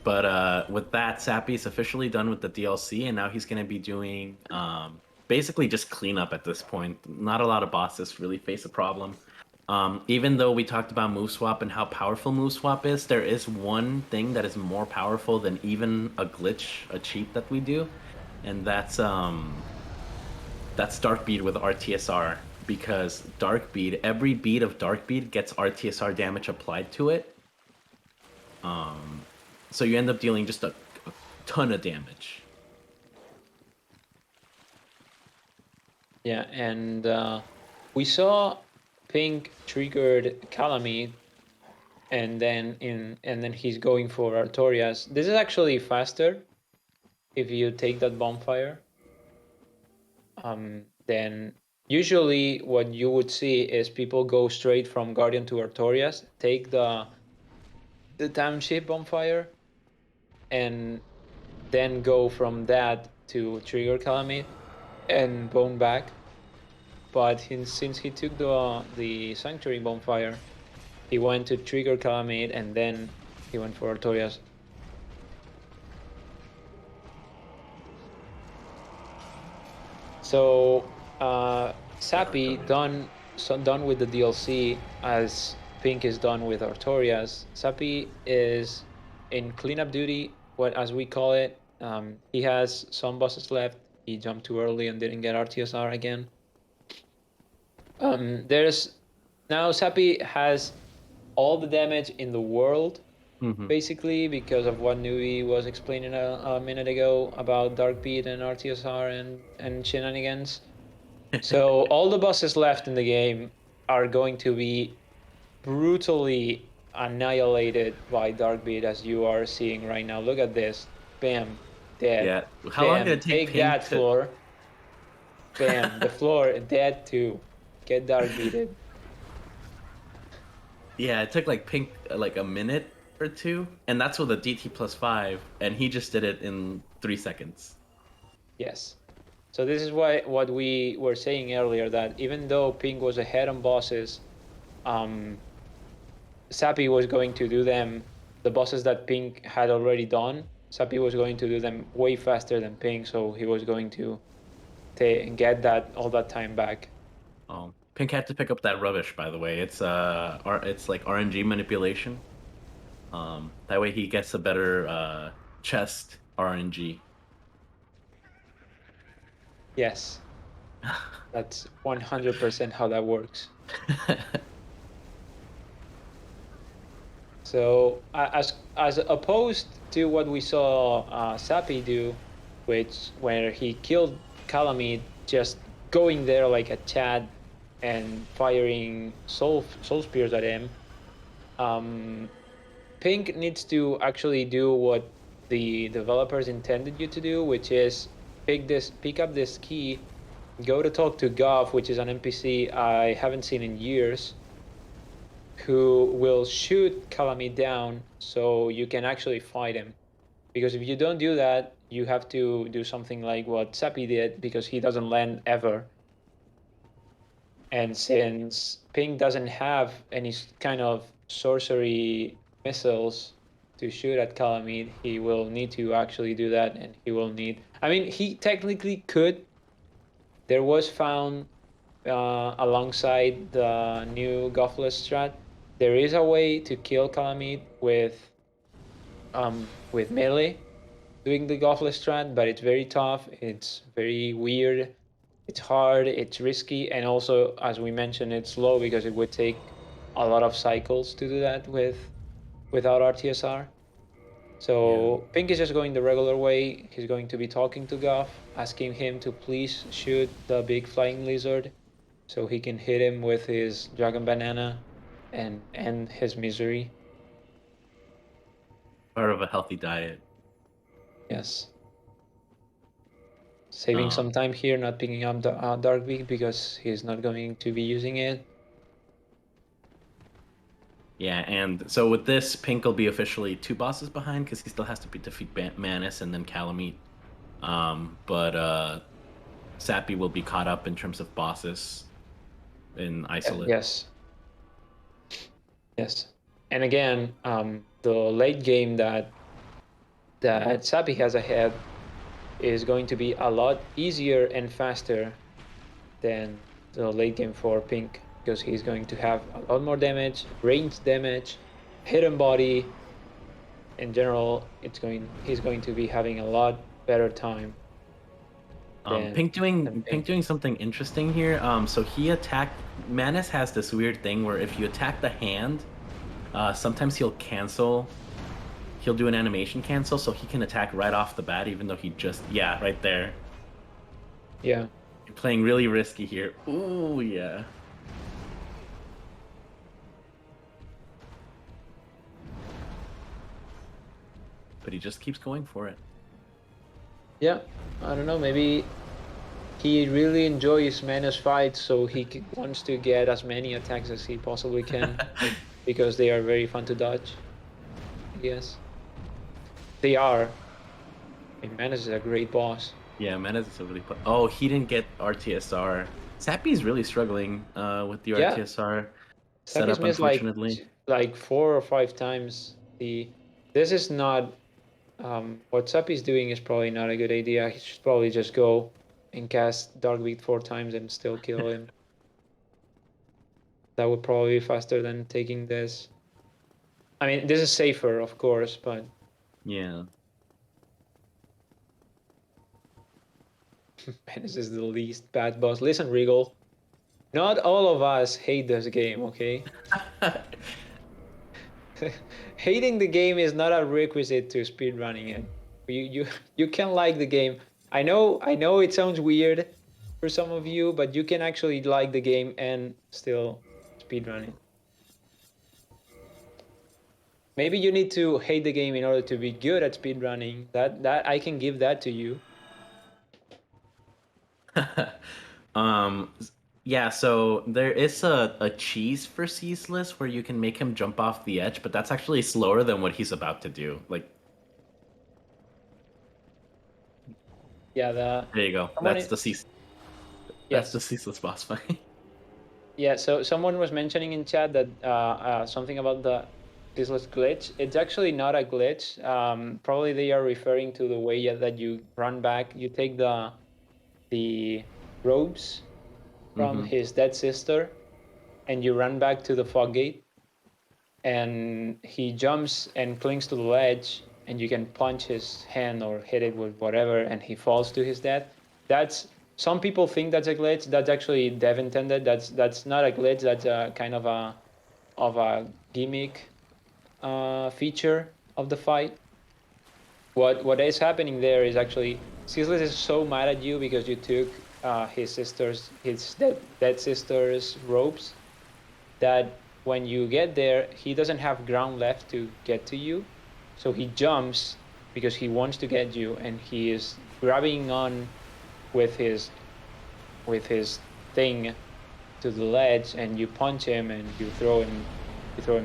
But with that, Sappy's officially done with the DLC, and now he's gonna be doing basically just cleanup at this point. Not a lot of bosses really face a problem. Even though we talked about move swap and how powerful move swap is, there is one thing that is more powerful than even a glitch, a cheat that we do, and that's Dark Bead with RTSR. Because Dark Bead, every bead of Dark Bead gets RTSR damage applied to it. So you end up dealing just a ton of damage. Yeah, and we saw Pink triggered Calamite, and then he's going for Artorias. This is actually faster if you take that bonfire. then usually what you would see is people go straight from Guardian to Artorias, take the township on fire, and then go from that to trigger Calamite and bone back. But since he took the Sanctuary bonfire, he went to trigger Calamite and then he went for Artorias. So Sappy done with the DLC as Pink is done with Artorias. Sappy is in cleanup duty, what as we call it. He has some bosses left. He jumped too early and didn't get RTSR again. There's now Sappy has all the damage in the world, basically, because of what Nui was explaining a minute ago about Dark Beat and RTSR and shenanigans. So all the bosses left in the game are going to be brutally annihilated by Dark Beat, as you are seeing right now. Look at this. Bam. Dead. Yeah. How long did Bam. it take Take Pink that, to? floor. Bam. The floor dead too. Get Dark Beated. Yeah, it took like Pink like a minute or two, and that's with a DT+5, and he just did it in 3 seconds. Yes. So this is what we were saying earlier, that even though Pink was ahead on bosses, um, Sappy was going to do them, the bosses that Pink had already done. Sappy was going to do them way faster than Pink, so he was going to get that all that time back. Pink had to pick up that rubbish, by the way. It's like RNG manipulation. That way he gets a better chest RNG. Yes, that's 100% how that works. So as opposed to what we saw Sappy do, which where he killed Calamite just going there like a Chad and firing soul spears at him. Pink needs to actually do what the developers intended you to do, which is pick up this key, go to talk to Gov, which is an NPC I haven't seen in years, who will shoot Calamite down so you can actually fight him. Because if you don't do that, you have to do something like what Sappy did, because he doesn't land ever. And since Pink doesn't have any kind of sorcery missiles to shoot at Calamite, he will need to actually do that, and he will need. I mean, he technically could. There was found alongside the new Gothless strat, there is a way to kill Calamite with melee, doing the Gothless strat, but it's very tough. It's very weird. It's hard. It's risky, and also, as we mentioned, it's slow because it would take a lot of cycles to do that without RTSR. Yeah. So Pink is just going the regular way. He's going to be talking to Goff, asking him to please shoot the big flying lizard so he can hit him with his dragon banana and end his misery. Part of a healthy diet. Yes. Saving Um, some time here, not picking up the Dark Beak because he's not going to be using it. yeah, and so with this, Pink will be officially two bosses behind because he still has to defeat Manus and then Calamite. But Sappy will be caught up in terms of bosses in Isolate. Yes. Yes. And again, the late game that Sappy has ahead is going to be a lot easier and faster than the late game for Pink, because he's going to have a lot more damage, range damage, hidden body. In general, he's going to be having a lot better time than Pink Pink. doing something interesting here. So he attacked Manus has this weird thing where if you attack the hand, sometimes he'll cancel. He'll do an animation cancel, so he can attack right off the bat, even though he just right there. Yeah. You're playing really risky here. Ooh, yeah. But he just keeps going for it. Yeah. I don't know. Maybe he really enjoys menace fights, so he wants to get as many attacks as he possibly can because they are very fun to dodge. Yes, they are. And menace is a great boss. Yeah, Menace is a really oh, he didn't get RTSR. Sappy's really struggling with the Yeah, RTSR Sappy's setup, missed unfortunately. like 4 or 5 times. The This is not what Sappy's doing is probably not a good idea. He should probably just go and cast Dark Beat 4 times and still kill him. That would probably be faster than taking this. I mean, this is safer, of course, but Yeah. Menace is the least bad boss. Listen, Regal, not all of us hate this game, okay? Hating the game is not a requisite to speedrunning it. You can like the game. I know it sounds weird for some of you, but you can actually like the game and still speedrun it. Maybe you need to hate the game in order to be good at speedrunning. That I can give that to you. um yeah, so there is a cheese for ceaseless where you can make him jump off the edge, but that's actually slower than what he's about to do. Like, Yeah, the there you go. someone in, That's the yes. ceaseless boss fight. Yeah, so someone was mentioning in chat that something about the ceaseless glitch. It's actually not a glitch. Probably they are referring to the way that you run back. You take the robes from hmm his dead sister, and you run back to the fog gate, and he jumps and clings to the ledge, and you can punch his hand or hit it with whatever, and he falls to his death. That's Some people think that's a glitch. That's actually dev intended. That's not a glitch. That's a kind of a gimmick feature of the fight. What is happening there is actually Ceaseless is so mad at you because you took his dead sister's ropes, that when you get there, he doesn't have ground left to get to you. So he jumps because he wants to get you, and he is grabbing on with his thing to the ledge, and you punch him and you throw him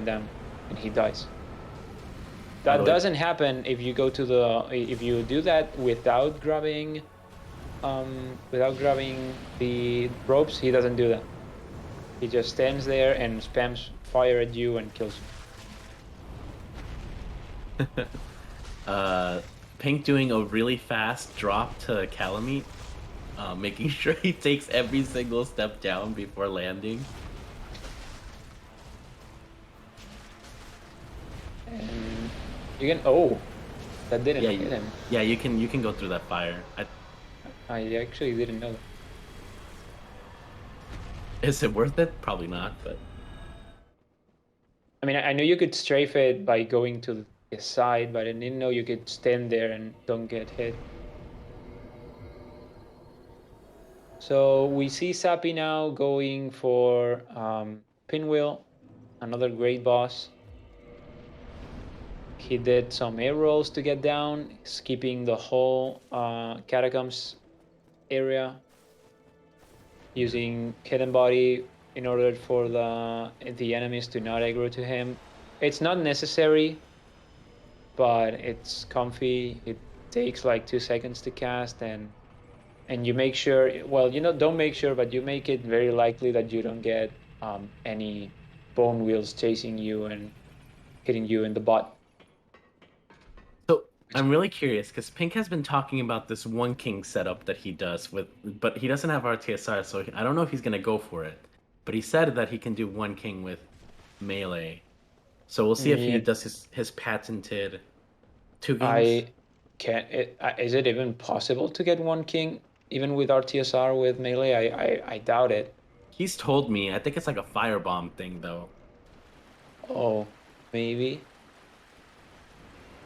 down, and he dies. By That the way, doesn't happen if you do that without grabbing the ropes. He doesn't do that. He just stands there and spams fire at you and kills uh Pink doing a really fast drop to Calamite, making sure he takes every single step down before landing. you. And you can that didn't Yeah, hit him. yeah, you can go through that fire. I actually didn't know that. Is it worth it? Probably not, but I mean, I knew you could strafe it by going to the side, but I didn't know you could stand there and don't get hit. So we see Sappy now going for Pinwheel, another great boss. He did some air rolls to get down, skipping the whole catacombs area, using hidden body in order for the enemies to not aggro to him. It's not necessary, but it's comfy. It takes like 2 seconds to cast, and you make sure. Well, don't make sure, but you make it very likely that you don't get any bone wheels chasing you and hitting you in the butt. so I'm really curious because Pink has been talking about this one king setup that he does but he doesn't have RTSR, so I don't know if he's gonna go for it. But he said that he can do one king with melee. So we'll see if he Yeah, does his patented two kings. I can't. Is it even possible to get one king even with RTSR with melee? I doubt it. He's told me. I think it's like a firebomb thing though. Oh, maybe.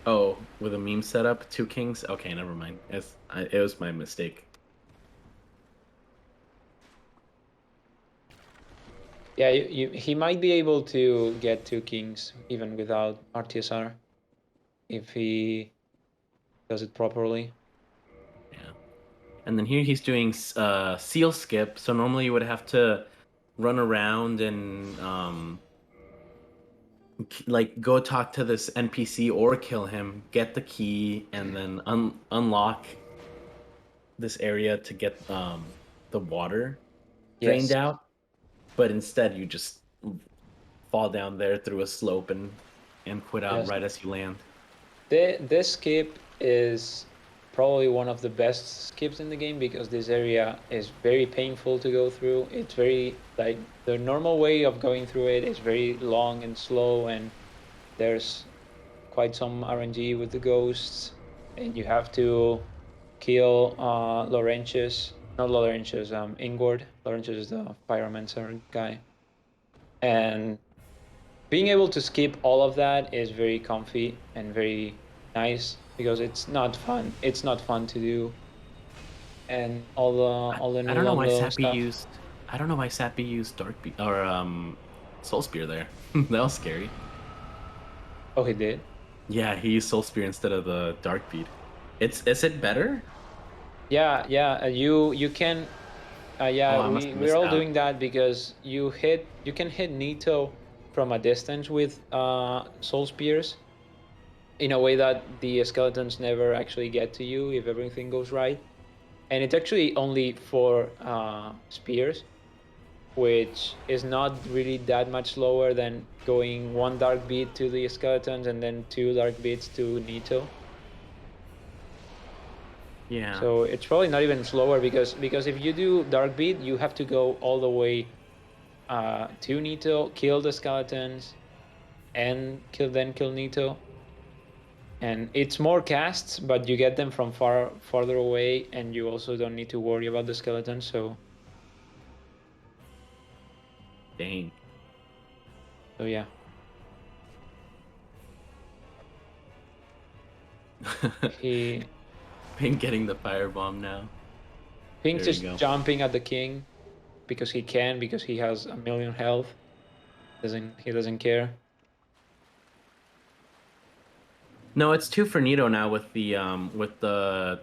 Oh, with a meme setup, two kings. Okay, never mind. It was my mistake. Yeah, he might be able to get 2 kings even without RTSR if he does it properly. Yeah. And then here he's doing seal skip. So normally you would have to run around and like go talk to this NPC or kill him, get the key, and then unlock this area to get the water drained Yes, out. But instead you just fall down there through a slope and quit out yes. right as you land. This skip is probably one of the best skips in the game because this area is very painful to go through. It's very like the normal way of going through it is very long and slow, and there's quite some RNG with the ghosts, and you have to kill Laurentius, not Laurentius, Ingord. Laurentius is the pyromancer guy, and being able to skip all of that is very comfy and very nice because it's not fun. It's not fun to do, and all the I new don't know why Ludlow Sappy stuff. used I don't know why Sappy used or Soul Spear there. That was scary. Oh, he did. Yeah, he used Soul Spear instead of the Dark Bead. Is it better? Yeah, yeah. You can. Oh, Yeah, I must have we're missed all out. doing that because you can hit Nito from a distance with soul spears in a way that the skeletons never actually get to you if everything goes right. And it's actually only for spears, which is not really that much slower than going one dark beat to the skeletons and then two dark beats to Nito. Yeah. So it's probably not even slower because if you do dark beat, you have to go all the way to Nito, kill the skeletons, and kill Nito. And it's more casts, but you get them from farther away, and you also don't need to worry about the skeletons. Dang. So yeah, he Been getting the firebomb now. Pink's There you just go. jumping at the king because he can because he has a million health. Doesn't he doesn't care. No, it's two for Nito now with the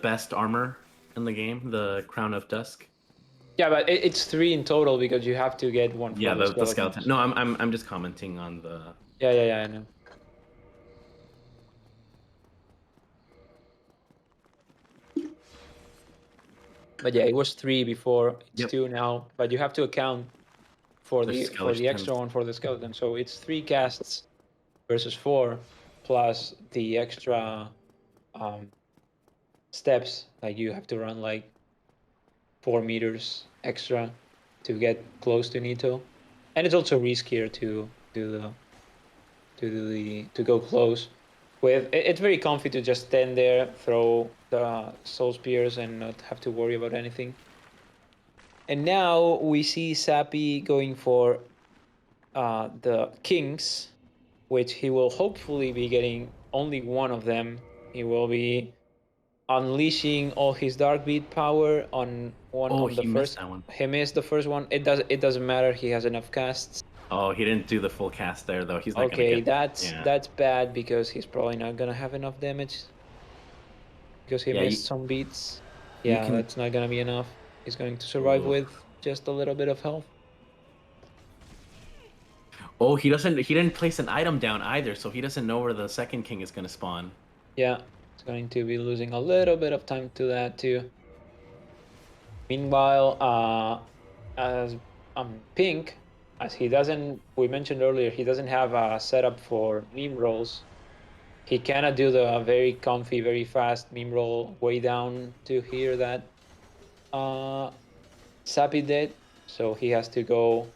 best armor in the game, the Crown of Dusk. Yeah, but it's three in total because you have to get one for Yeah, the the skeleton. skeletons. No, I'm just commenting on the Yeah, I know. But yeah, it was three before. It's Yep. two now. But you have to account The for the skeletons. extra one for the skeleton. So it's three casts versus four plus the extra um, steps. Like you have to run like 4 meters extra to get close to Nito, and it's also riskier to do the to go close. It's very comfy to just stand there, throw the soul spears, and not have to worry about anything. And now we see Sappy going for the kings, which he will hopefully be getting only one of them. He will be unleashing all his dark beat power Oh, on the he missed first. that one. He missed the first one. It doesn't matter. He has enough casts. Oh, he didn't do the full cast there though. He's not gonna Okay, get. Yeah, that's bad because he's probably not gonna have enough damage because he yeah. missed some beats. You Yeah, can. that's not gonna be enough. He's going to survive Oh, with just a little bit of health. oh, he doesn't. He didn't place an item down either, so he doesn't know where the second king is gonna spawn. Yeah, he's going to be losing a little bit of time to that too. Meanwhile, as Pink, as he doesn't, we mentioned earlier, he doesn't have a setup for meme rolls. He cannot do the very comfy, very fast meme roll way down to here that uh, Sappy did. So he has to go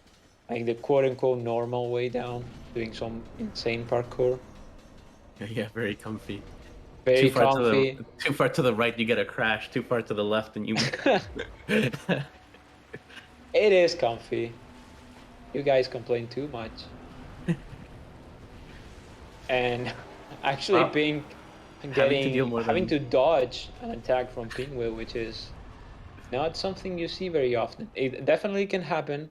like the quote unquote normal way down, doing some insane parkour. Yeah, very comfy. Too Very far to comfy. the too far to the right, you get a crash. Too far to the left, and you. It is comfy. You guys complain too much. And actually, Well, Pink having to deal getting more having than to dodge an attack from Pinwheel, which is not something you see very often. It definitely can happen,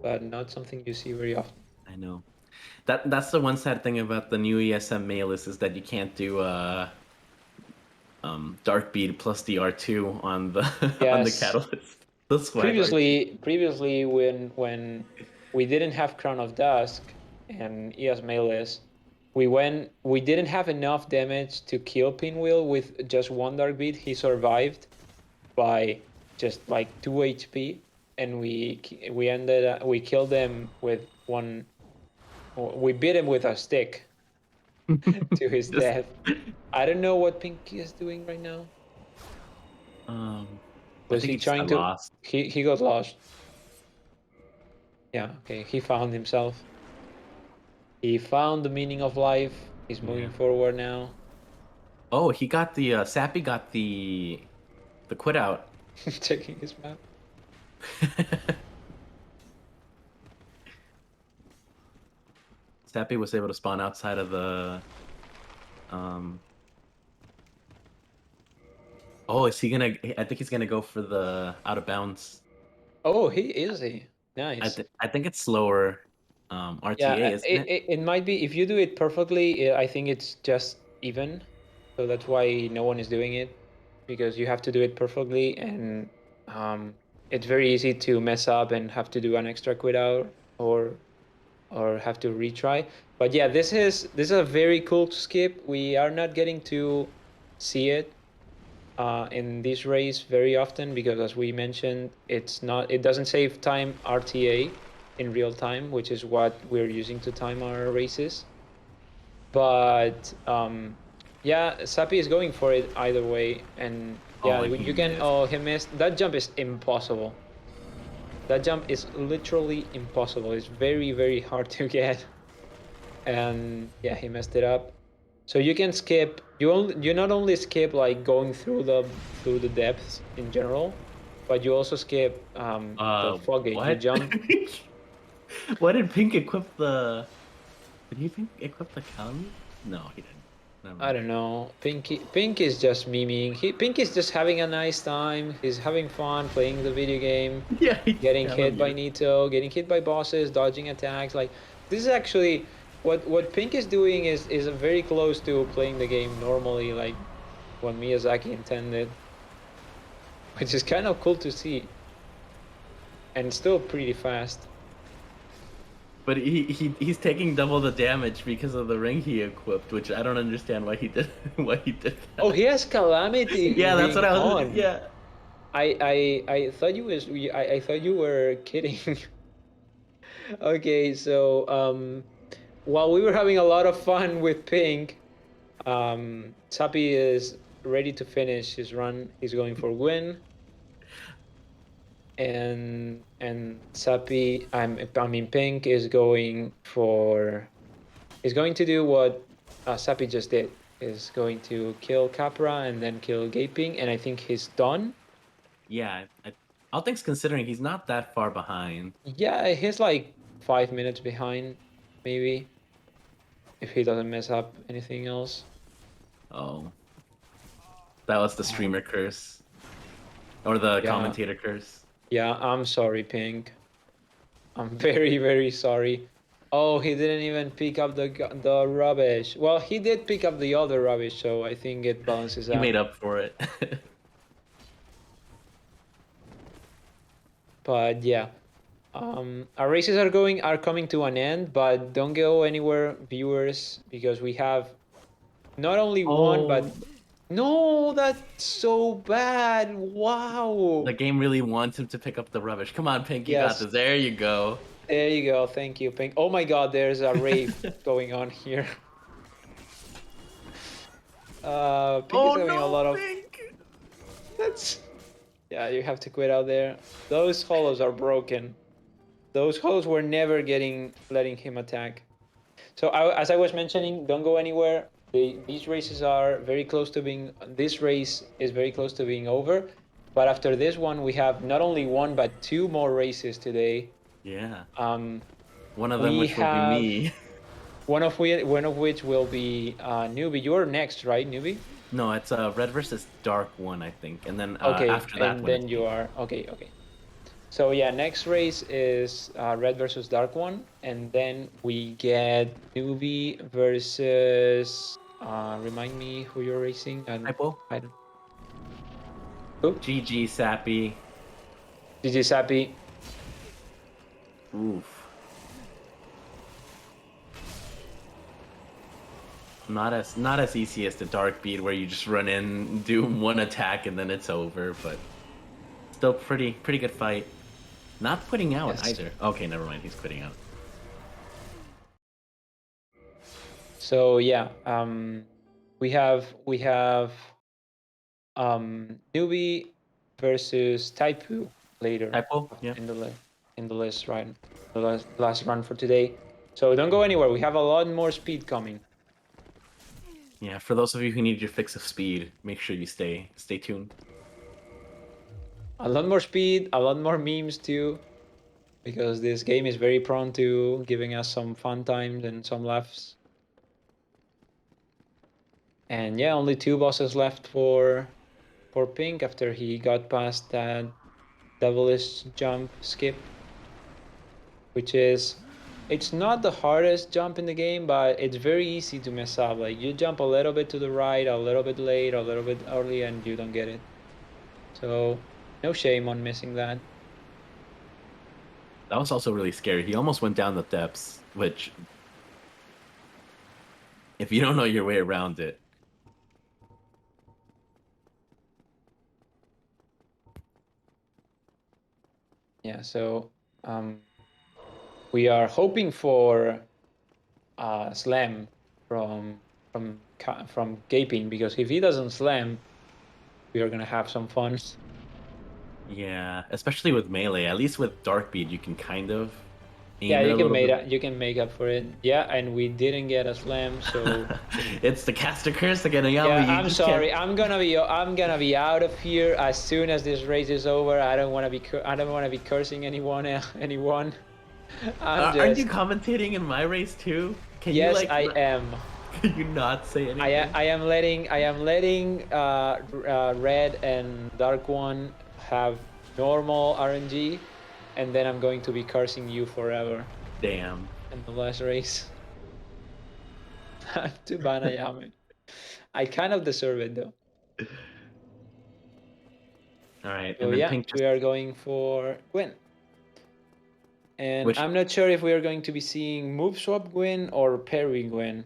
but not something you see very often. I know. That's the one sad thing about the new ESM mail is that you can't do dark bead plus the R2 on the on the Yes. catalyst. The swag R2. Previously, when we didn't have Crown of Dusk and ES Melees, we didn't have enough damage to kill Pinwheel with just one Dark Beat. He survived by just like 2 HP, and we killed him with one. We beat him with a stick to his Just death. I don't know what Pinky is doing right now. I Was think he he just trying got to? lost. He got lost. Yeah, okay. He found himself. He found the meaning of life. He's moving Yeah. forward now. Oh, he got the Sappy got the quit out. Checking his map. Sappy was able to spawn outside of the um oh, is he gonna I think he's gonna go for the out of bounds. Oh, he is he. Nice. I think it's slower Yeah, RTA, isn't it? it might be if you do it perfectly. I think it's just even, so that's why no one is doing it because you have to do it perfectly, and um, it's very easy to mess up and have to do an extra quit out or have to retry. But yeah, this is a very cool skip. We are not getting to see it in this race very often because, as we mentioned, it doesn't save time RTA in real time, which is what we're using to time our races. But yeah, Sapi is going for it either way, and Oh, yeah, and he you can. missed. Oh, he missed. That jump is impossible. That jump is literally impossible. It's very very hard to get, and yeah, he messed it up. So you can skip. You not only skip like going through the depths in general, but you also skip the fogging. You What? jump. Why did Pink equip the did he think equip the Kali? No, he didn't. Never I mind. don't know. Pink is just miming. Pink is just having a nice time. He's having fun playing the video game, Yeah, he getting hella hit by muted. Nito, getting hit by bosses, dodging attacks. Like this is actually what Pink is doing is very close to playing the game normally, like what Miyazaki intended, which is kind of cool to see, and still pretty fast. But he's taking double the damage because of the ring he equipped, which I don't understand why he did why he did Oh, that. he has Calamity Yeah, that's what ring I was. on. Yeah. I thought I thought you were kidding. Okay, so while we were having a lot of fun with Pink, Sapi is ready to finish his run. He's going for win, and Sapi, I mean Pink is going for is going to do what Sapi just did. Is going to kill Capra and then kill Gaping, and I think he's done. Yeah, all things considering, he's not that far behind. Yeah, he's like 5 minutes behind, maybe, if he doesn't mess up anything else. Oh, that was the Um, streamer curse or the yeah, commentator curse. yeah, I'm sorry, Pink. I'm very, very sorry. Oh, he didn't even pick up the rubbish. Well, he did pick up the other rubbish, so I think it balances He out. made up for it. But yeah, our races are coming to an end, but don't go anywhere, viewers, because we have not only one Oh, but no, that's so bad. Wow. the game really wants him to pick up the rubbish. Come on, Pink, you got Yes, this. There you go. there you go. Thank you, Pink. Oh my God, there's a rave going on here. Pink is Oh having a no, lot of. Pink! That's yeah. You have to quit out there. Those hollows are broken. Those hollows were never getting letting him attack. So as I was mentioning, don't go anywhere. These races are very close to being. This race is very close to being over. But after this one, we have not only one but two more races today. Yeah, Um, one of them, we which will be have me. one of which will be Newbie. You're next, right, Newbie? No, it's red versus dark one, I think, and then Okay, after that and one, it's then you me. are okay. Okay. So yeah, next race is Red versus Dark one, and then we get Newbie versus Remind me who you're racing. Typo. I don't. Who? GG Sappy. GG Sappy. Oof. Not as easy as the dark beat where you just run in, do one attack, and then it's over. But still pretty good fight. Not quitting out Yes. either. Okay, never mind. He's quitting out. So yeah, we have newbie versus Taipu later Typo. Yeah. in the list, right? The last run for today. So don't go anywhere. We have a lot more speed coming. Yeah. For those of you who need your fix of speed, make sure you stay tuned. A lot more speed, a lot more memes too, because this game is very prone to giving us some fun times and some laughs. And yeah, only 2 bosses left for Pink after he got past that devilish jump skip, which is, it's not the hardest jump in the game, but it's very easy to mess up. Like you jump a little bit to the right, a little bit late, a little bit early, and you don't get it. So no shame on missing that. That was also really scary. He almost went down the depths, which, if you don't know your way around it, Yeah, so um, we are hoping for slam from from gaping, because if he doesn't slam, we are gonna have some fun. yeah, especially with melee. At least with dark beat, you can kind of Yeah, aim it a little bit. you can make up for it. Yeah, and we didn't get a slam, so It's the caster curse again, Yami. yeah, You I'm just can't. sorry. I'm gonna be out of here as soon as this race is over. I don't want to be cursing anyone anyone. I'm Aren't you just commentating in my race too? Can you Yes, like, I am. can you not say anything? I am letting red and dark one have normal RNG, and then I'm going to be cursing you forever Damn. in the last race. Too bad I am. I kind of deserve it though. All right, So and then yeah, Pink we just are going for Gwen. And wish. I'm not sure if we are going to be seeing move swap Gwen or parry Gwen.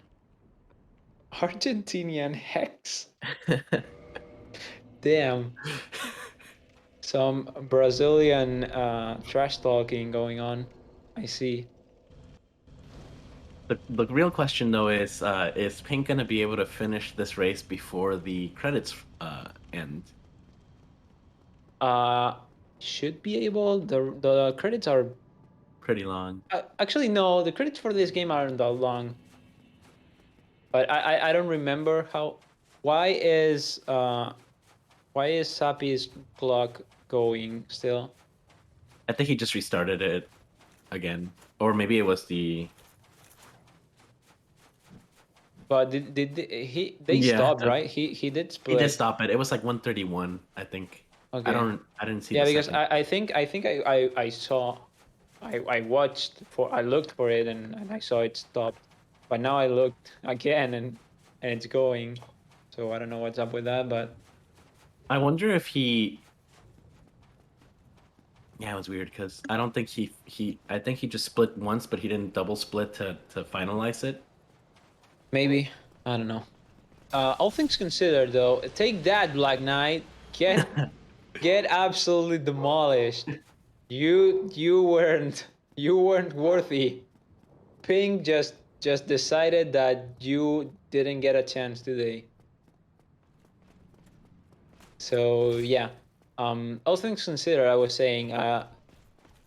Argentinian Hex. Damn. Some Brazilian trash talking going on. I see. The real question though is Pink gonna be able to finish this race before the credits end? Uh, should be able. The credits are Pretty long. actually no. The credits for this game aren't that long. But I don't remember how. Why is uh why is Sapi's clock going still? I think he just restarted it again, or maybe it was the But they yeah. stopped, right? He did He did split. stop it. It was like 131, I think. Okay. I didn't see Yeah, the because second. I think I saw I watched for I looked for it, and I saw it stopped. But now I looked again, and it's going. So I don't know what's up with that, but I wonder if he yeah, it was weird because I don't think he I think he just split once, but he didn't double split to finalize it. maybe I don't know. All things considered, though, take that, Black Knight. Get absolutely demolished. You weren't worthy. Pink just decided that you didn't get a chance today. So yeah, all things considered, I was saying,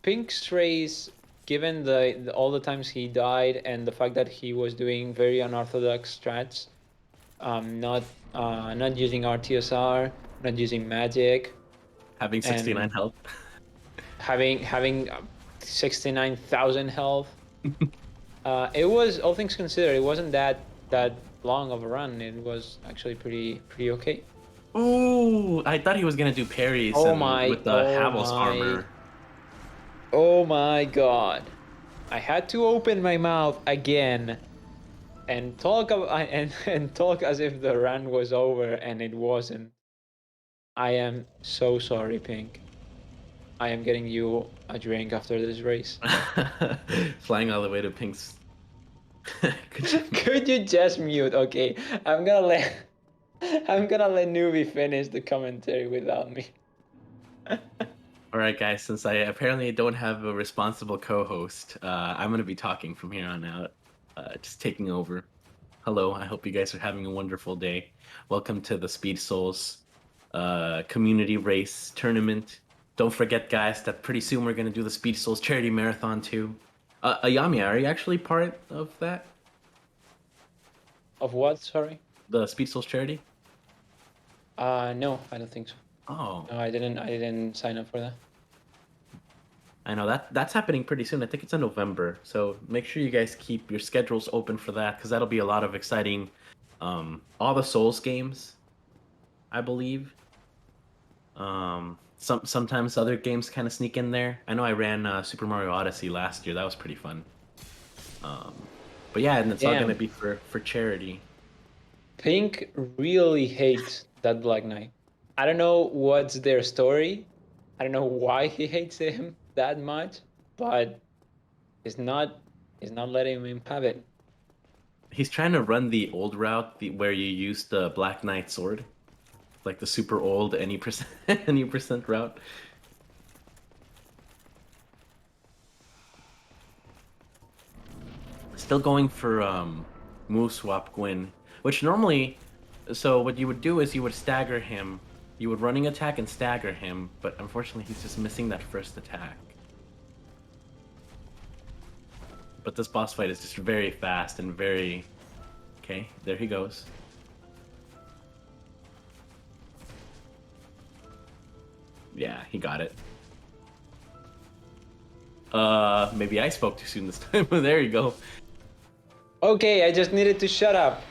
Pink's race, given all the times he died and the fact that he was doing very unorthodox strats, not not using RTSR, not using magic, Having 69 and health. having 69,000 health. It was, all things considered, it wasn't that long of a run. It was actually pretty okay. Ooh, I thought he was gonna do parries and with the Oh Havel's my, armor. oh my God. I had to open my mouth again, and talk as if the run was over and it wasn't. I am so sorry, Pink. I am getting you a drink after this race. Flying all the way to Pink's. Could you? Could you just mute? Okay, I'm gonna let I'm gonna let Newbie finish the commentary without me. All right, guys. Since I apparently don't have a responsible co-host, I'm gonna be talking from here on out. Just taking over. Hello. I hope you guys are having a wonderful day. Welcome to the Speed Souls community race tournament. Don't forget, guys, that pretty soon we're gonna do the Speed Souls charity marathon too. Ayami, are you actually part of that? Of what? Sorry. The Speed Souls charity? No, I don't think so. Oh, No, I didn't. I didn't sign up for that. I know that's happening pretty soon. I think it's in November. So make sure you guys keep your schedules open for that because that'll be a lot of exciting all the Souls games, I believe. Sometimes other games kind of sneak in there. I know I ran Super Mario Odyssey last year. That was pretty fun. But yeah, and it's all gonna Damn, be for charity. Pink really hates that Black Knight. I don't know what's their story. I don't know why he hates him that much, but it's not. It's not letting him have it. He's trying to run the old route, where you use the Black Knight sword, like the super old any percent any percent route. Still going for move swap Gwyn, which normally, so what you would do is you would stagger him. You would running attack and stagger him, but unfortunately he's just missing that first attack. But this boss fight is just very fast and very... Okay, there he goes. Yeah, he got it. Maybe I spoke too soon this time. There you go. Okay, I just needed to shut up.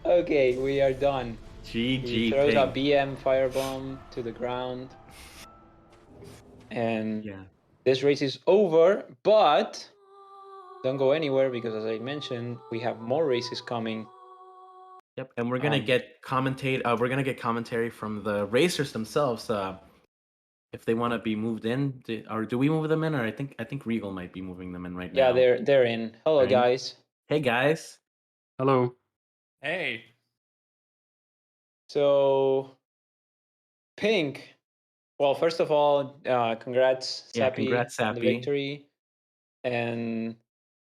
Okay, we are done. He GG throws a Pink. BM firebomb to the ground, and Yeah. this race is over. But don't go anywhere because, as I mentioned, we have more races coming. Yep, and we're gonna Um, get commentate. We're gonna get commentary from the racers themselves. If they want to be moved in, or do we move them in? Or I think Regal might be moving them in right yeah, now. they're in. Hello, Right? guys. Hey guys. Hello. Hey. So Pink. Well, first of all, congrats, Yeah, Sappy, congrats, on the Sappy. victory, and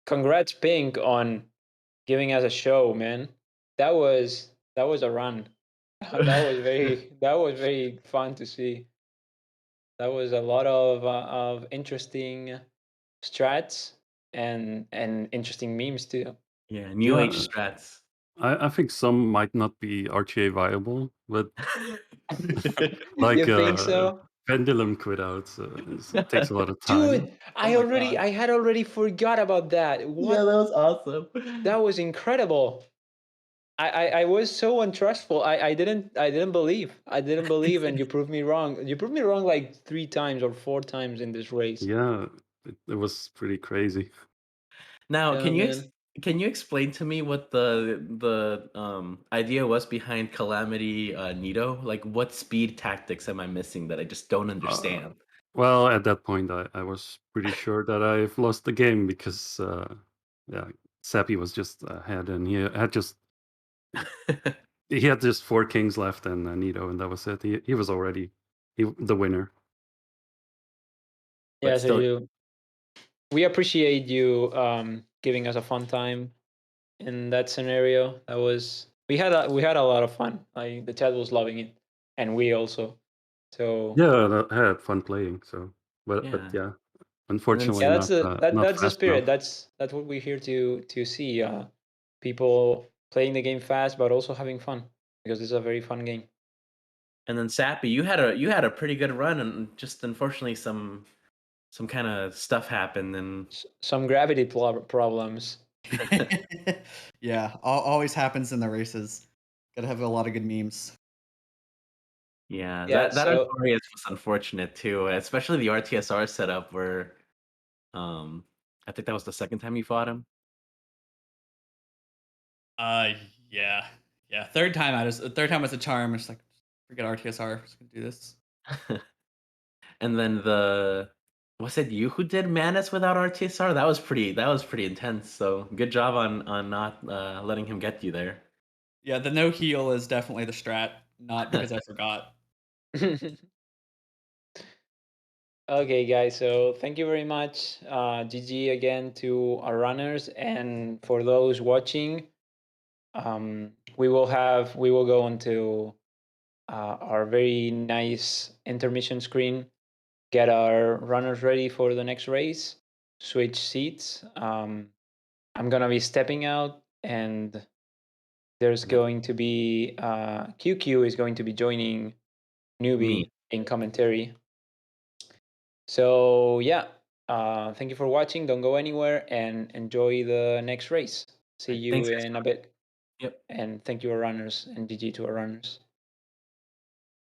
congrats, Pink, on giving us a show, man. That was a run. That was very fun to see. That was a lot of interesting strats and interesting memes too. Yeah, new age Yeah, strats. I think some might not be RTA viable, but like You think so? Pendulum quit out, so it takes a lot of time. Dude, Oh my god. I had already forgot about that. Yeah, What? that was awesome. That was incredible. I was so untrustful. I didn't believe, and you proved me wrong. You proved me wrong like 3 times or 4 times in this race. Yeah, it was pretty crazy. Now, Yeah, man. can you explain to me what the idea was behind Calamity Nito? Like, what speed tactics am I missing that I just don't Uh, understand? well, at that point, I was pretty sure that I've lost the game because yeah, Sappy was just ahead, and he had just 4 kings left and Nito, and that was it. He was already the winner. But Yeah, so still, we appreciate you giving us a fun time in that scenario. We had a lot of fun. Like the chat was loving it, and we also. So Yeah, I had fun playing. So, but yeah. yeah, And then unfortunately yeah, that's not that's the fast spirit. enough. That's what we're here to see. People playing the game fast, but also having fun because it's a very fun game. And then Sappy, you had a pretty good run, and just unfortunately some kind of stuff happened, and Some gravity problems. Yeah, always happens in the races. Gotta have a lot of good memes. yeah, Yeah. that So Artorias was unfortunate too, especially the RTSR setup where um I think that was the second time you fought him. Yeah, yeah. Third time was a charm. I'm just like, forget RTSR. Just gonna do this. And then was it you who did Manus without RTSR? That was pretty intense. So good job on not letting him get you there. Yeah, the no heal is definitely the strat, not because I forgot. Okay, guys. So thank you very much. GG again to our runners, and for those watching, we will go into our very nice intermission screen, get our runners ready for the next race, switch seats. I'm gonna be stepping out, and there's going to be QQ is going to be joining newbie Me. in commentary. So yeah, thank you for watching. Don't go anywhere and enjoy the next race. See you Thanks, guys. in a bit. Yep. And thank you, our runners, and GG to our runners.